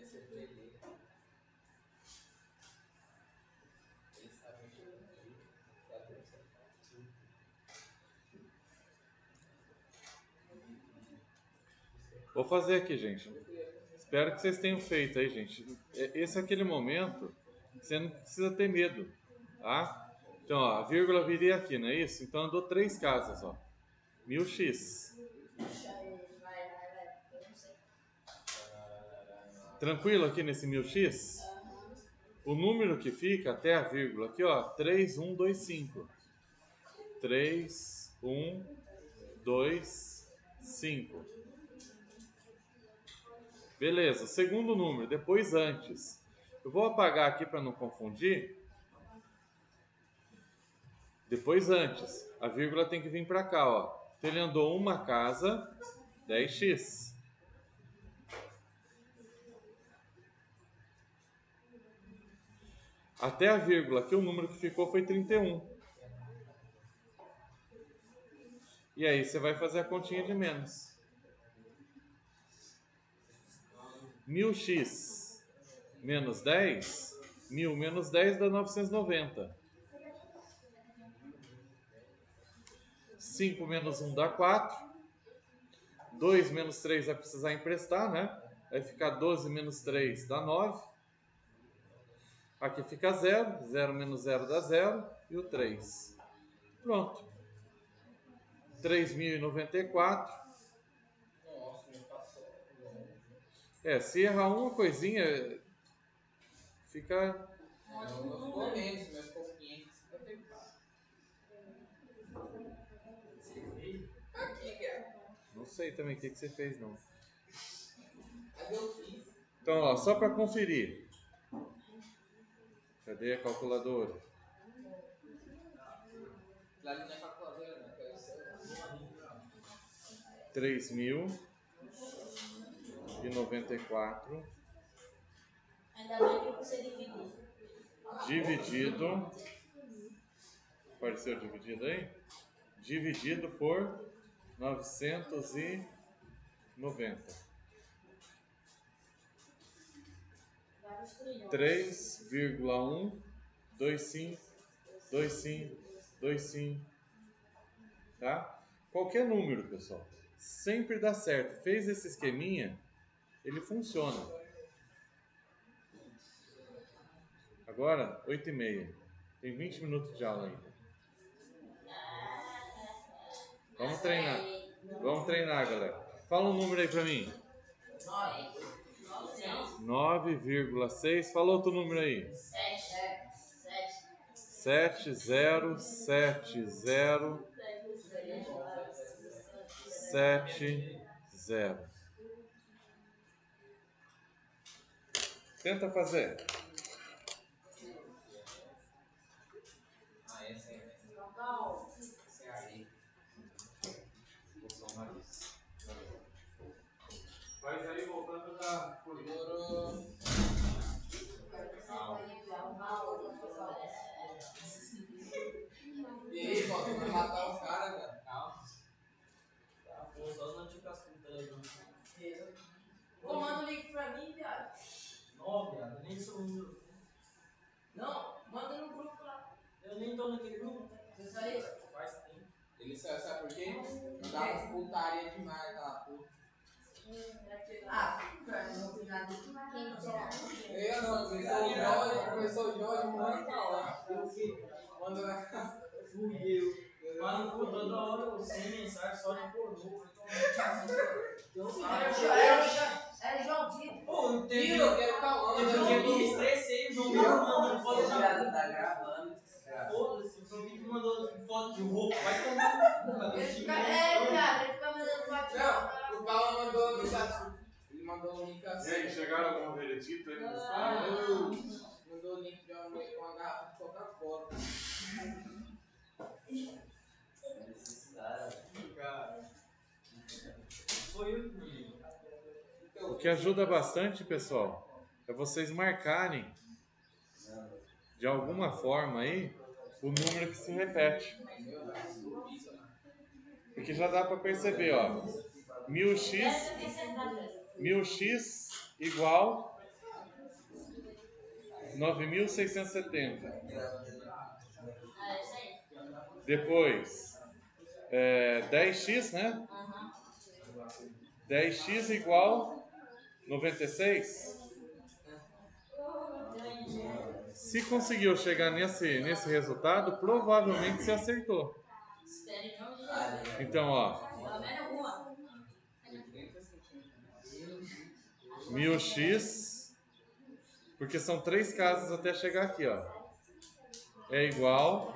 ser doideira. Eles sabem que eu já deu certo. Vou fazer aqui, gente. Espero que vocês tenham feito aí, gente. Esse é aquele momento que você não precisa ter medo, tá? Então, ó, a vírgula viria aqui, não é isso? Então, andou 3 casas, ó. 1000x. Vai. Eu não sei. Tranquilo aqui nesse 1000x? O número que fica até a vírgula aqui, ó, 3125. 3125. Beleza, segundo número, depois antes. Eu vou apagar aqui para não confundir. Depois antes. A vírgula tem que vir para cá, ó. Então ele andou uma casa, 10x. Até a vírgula aqui, o número que ficou foi 31. E aí você vai fazer a continha de menos. 1000x menos 10. 1000 menos 10 dá 990. 5 menos 1 dá 4. 2 menos 3 vai precisar emprestar, né? Vai ficar 12 menos 3 dá 9. Aqui fica 0. 0 menos 0 dá 0. E o 3. Pronto. 3094. Nossa, meu passou. Se errar uma coisinha, fica... Não ficou menos, meu ficou 554. Aqui, cara. Não sei também o que você fez, não. Mas eu fiz. Então, ó, só para conferir. Cadê a calculadora? Lá não é calculadora, não. Quero celular. 3094 Ainda bem que você dividiu. dividido... Apareceu dividido aí? Dividido por 990. Vários trilhões. 3,1252525. Tá? Qualquer número, pessoal. Sempre dá certo. Fez esse esqueminha, ele funciona. Agora, 8h30. Tem 20 minutos de aula ainda. Vamos treinar. Vamos treinar, galera. Fala um número aí pra mim. 9,6. Fala outro número aí. 707070. Tenta fazer. Ah, essa é. Essa é aí. Faz aí voltando da Demorou. E aí, mano, vai matar os caras, velho. Calma. Tá, pô, só as notificações do Telegram. Ô, manda o link pra mim, viado. Não, viado, eu nem sou um número. Não, manda no grupo lá. Eu nem tô naquele grupo. Você saiu? Faz tempo. Ele saiu, sabe por quê? Jogava as putaria demais, aquela puta. Ah, pra não opinar de quem será? Eu não, começou o Jorge, mano, tá lá. Manda na casa. Fudeu. Mano, pô, toda hora eu sem mensagem só de pornô. Era João Vitor. Pô, teve Filho, eu quero calma, um dia que eu me estressei, o João Vitor mandou foto da roupa. Tá gravando, desgraça. Foda-se, o João Vitor mandou foto de roupa. Vai tomar no cu, cara. Ele Esse fica, time ele fica mandando foto. Não, o Paulo mandou um link assim. Ele mandou um link E assim. aí, chegaram algum veredito aí no Mandou o link de uma mulher com uma garrafa de Coca-Cola. Necessidade. Cara. Foi eu que mandei. O que ajuda bastante, pessoal, é vocês marcarem de alguma forma aí o número que se repete. Porque já dá para perceber, ó. 1000x igual 9.670. Depois, 10x, né? 10x igual 96. Se conseguiu chegar nesse resultado, provavelmente você acertou. Então, ó, 1000x, porque são 3 casas até chegar aqui, ó, é igual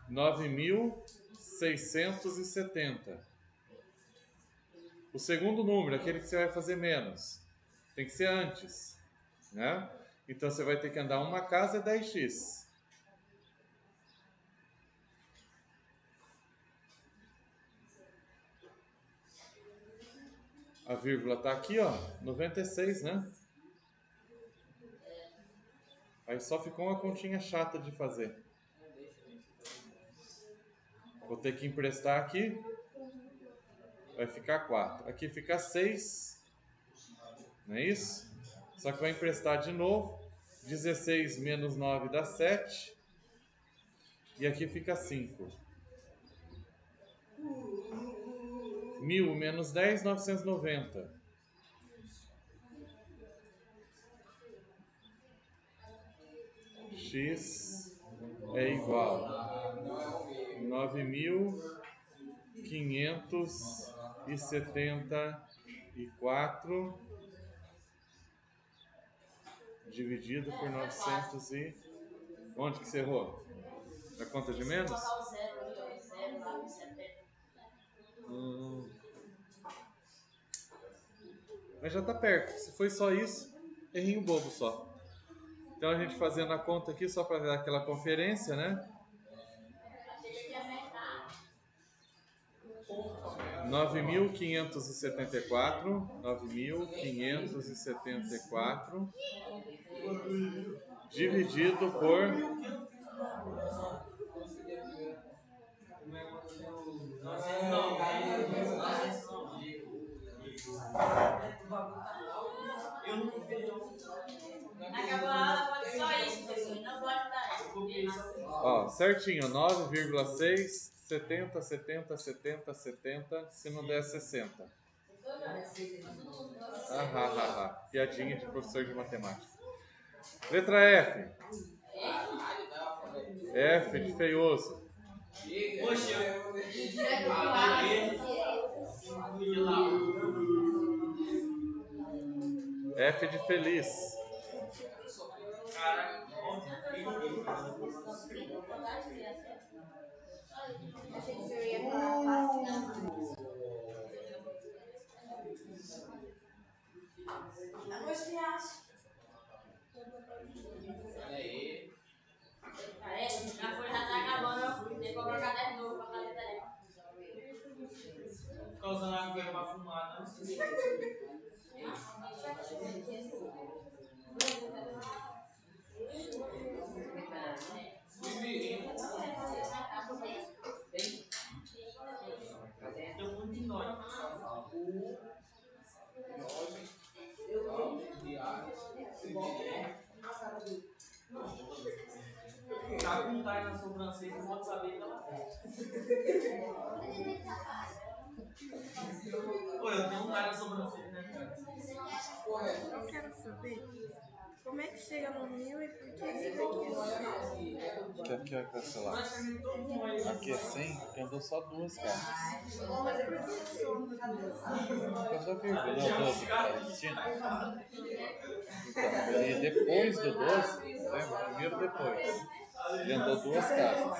9.670. O segundo número, aquele que você vai fazer menos, tem que ser antes, né? Então você vai ter que andar uma casa é 10x. A vírgula está aqui, ó, 96, né? Aí só ficou uma continha chata de fazer. Vou ter que emprestar aqui. Vai ficar 4. Aqui fica 6. Não é isso? Só que vai emprestar de novo. 16 menos 9 dá 7. E aqui fica 5. 1000 menos 10, 990. X é igual a 9.574 dividido por 900 e... Onde que você errou? Na conta de menos? Mas já está perto. Se foi só isso, errinho bobo só. Então a gente fazendo a conta aqui só para dar aquela conferência, né? 9.574 dividido por 'Acabou a aula, pode só isso, professor. Não pode dar isso. Ó, certinho, 9,6, 70, 70, 70, 70, se não der 60. Piadinha de professor de matemática. Letra F. F de feioso. F de feliz. Achei que você ia falar fácil. A folha já tá acabando. Tem que comprar um caderno novo pra fazer tarefa. Ficar usando água pra fumar, não? Tem um monte de nós. Tá com um tar na sobrancelha, não pode saber que ela tem. Pô, eu tenho um tar na sobrancelha, né, cara? Eu quero saber como é que chega no 1000 e por que esse daqui é 100? Aqui é cancelar. Aqui é 100, porque andou só 2 casas. Mas por que só duas? Depois da vírgula, não é o 12 que está assistindo? Então, e depois do 12, lembra? Primeiro depois. Ele andou 2 casas.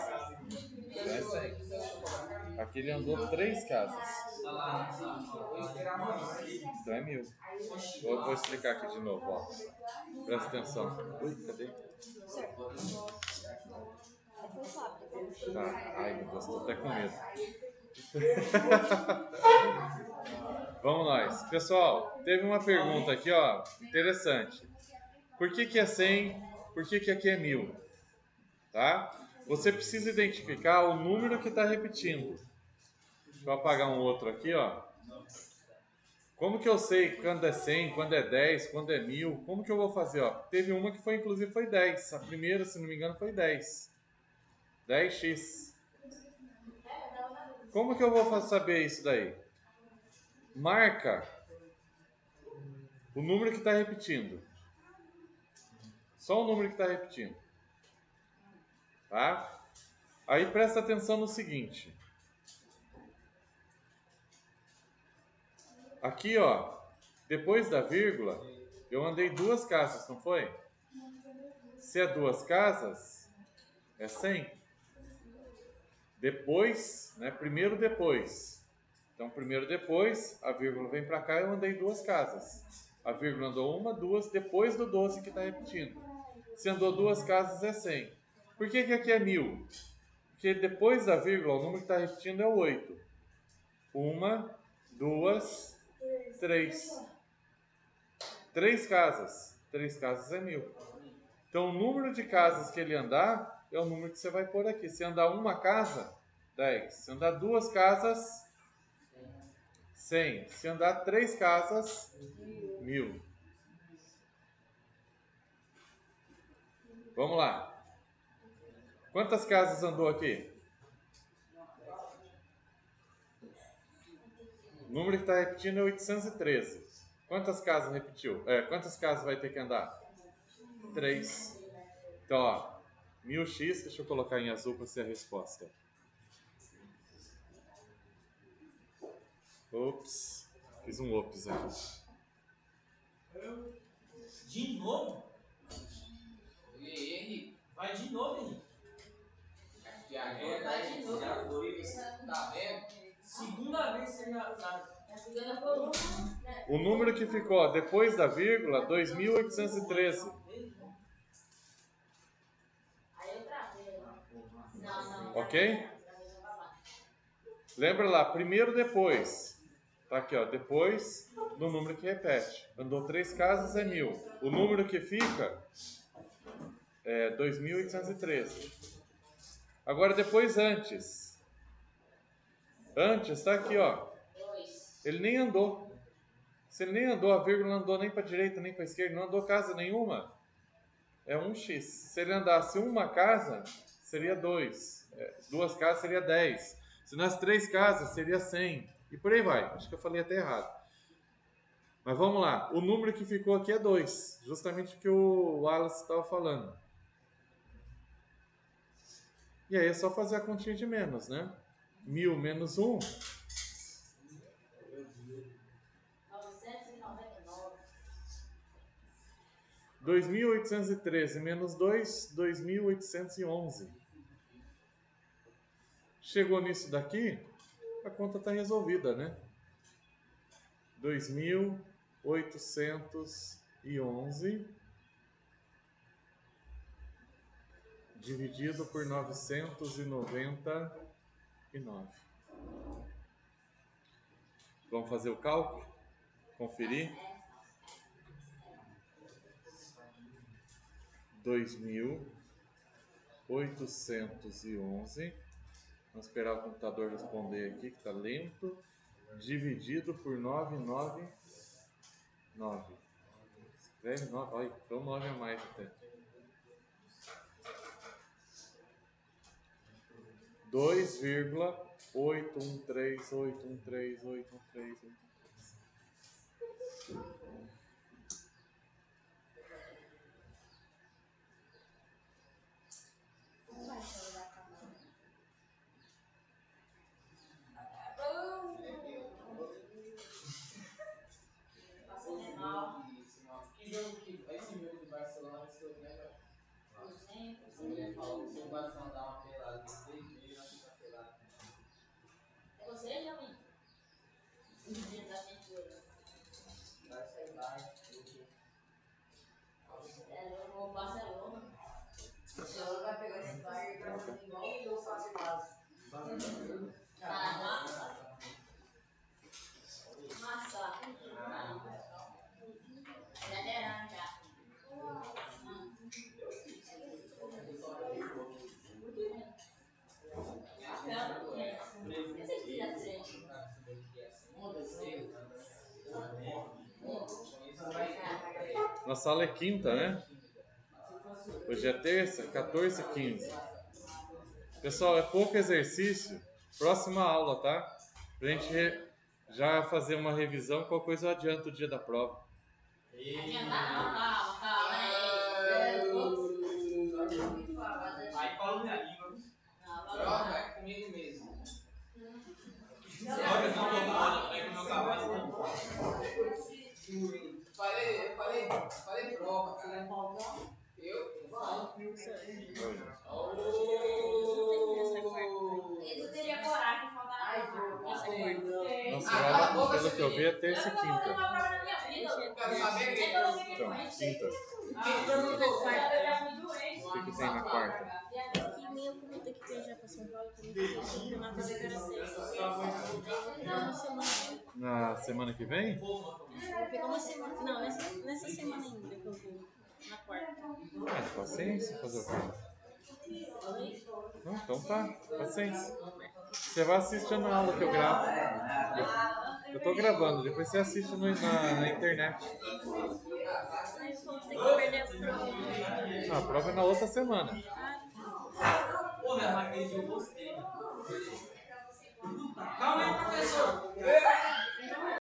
Então é 100. Aqui ele andou 3 casas. Então é 1000. Vou explicar aqui de novo, ó. Presta atenção. Ui, cadê? Tá. Ai, meu Deus, tô até com medo. Vamos nós. Pessoal, teve uma pergunta aqui, ó, interessante. Por que é 100? Por que aqui é 1000? Tá? você precisa identificar o número que está repetindo. Deixa eu apagar um outro aqui, ó. Como que eu sei quando é 100, quando é 10, quando é 1000? Como que eu vou fazer? Ó, teve uma que foi, inclusive, foi 10. A primeira, se não me engano, foi 10. 10x. Como que eu vou saber isso daí? Marca o número que está repetindo. Só o número que está repetindo. Tá? Aí presta atenção no seguinte. Aqui, ó, depois da vírgula, eu andei 2 casas, não foi? Se é 2 casas, é 100. Depois, né? Primeiro depois. Então, primeiro depois, a vírgula vem para cá, eu andei 2 casas. A vírgula andou 1, 2, depois do 12 que está repetindo. Se andou 2 casas, é 100. Por que que aqui é 1000? Porque depois da vírgula, o número que está repetindo é o 8. 1, 2, 3. 3 casas. 3 casas é 1000. Então, o número de casas que ele andar é o número que você vai pôr aqui. Se andar uma casa, 10. Se andar 2 casas, 100. Se andar 3 casas, 1000. Vamos lá. Quantas casas andou aqui? O número que está repetindo é 813. Quantas casas repetiu? Quantas casas vai ter que andar? 3. Então, ó, 1000x, deixa eu colocar em azul para ser a resposta. Ops, fiz um ops aqui. De novo? E aí, Henrique? Vai de novo, Henrique. E agora, Vai de novo. tá vendo? Segunda vez que você já sabe. A segunda coluna. O número que ficou ó, depois da vírgula, 2813. Aí eu travei. Não. Ok? Lembra lá, primeiro depois. Tá aqui, ó, depois do número que repete. Andou 3 casas é 1000. O número que fica é 2813. Agora depois antes. Antes tá aqui, ó. 2. Ele nem andou. Se ele nem andou, a vírgula não andou nem para direita nem para esquerda, não andou casa nenhuma. É 1x. Se ele andasse uma casa, seria 2. 2 casas seria 10. Se nas 3 casas, seria 100. E por aí vai. Acho que eu falei até errado. Mas vamos lá. O número que ficou aqui é 2. Justamente o que o Wallace estava falando. E aí é só fazer a continha de menos, né? 1000 menos 1. 999. 2813 menos 2, 2811. Chegou nisso daqui, a conta está resolvida, né? 2811 dividido por 999. Vamos fazer o cálculo? Conferir? 2811. Vamos esperar o computador responder aqui, que está lento. Dividido por 999. Escreve 9. Olha, foi um 9 a mais até. 2,813. Que jogo que. Esse jogo do Barcelona, se eu lembro. Você falou que se o Barcelona dá uma pelada de 3 meses, na quinta-feira. É você, Jamin? Dia da pintura. Vai sair lá. É o Barcelona. O Barcelona vai pegar esse Bayern e vai fazer igual o fase base. Massa. Lateral já. Nossa aula é quinta, né? Hoje é terça, 14h15. Pessoal, é pouco exercício. Próxima aula, tá? Pra gente já fazer uma revisão, qualquer coisa eu adianto o dia da prova. Adiantar não, calma. Aí fala minha língua. Prova é comigo mesmo. Olha, eu tô tomando, pega o meu cavalo. Falei prova, cara. Eu falo. Ele teria coragem de faltar. Nossa prova, pelo que eu vi, é terça e quinta. Quero saber quem. Então, quinta. O que tem na quarta? Química eu vou ter que viajar pra São Paulo pra fazer o campeonato de karatê. Na semana. Na semana que vem? Vou pegar uma semana. Não, nessa semana ainda que eu vou. Na quarta. Paciência, fazer o quê? Não, então tá, paciência. Você vai assistindo a aula que eu gravo. Eu tô gravando, depois você assiste na internet. Aí eu vou ter que perder a prova. Ah, a prova é na outra semana. Pô, minha máquina eu gostei. Calma aí, professor.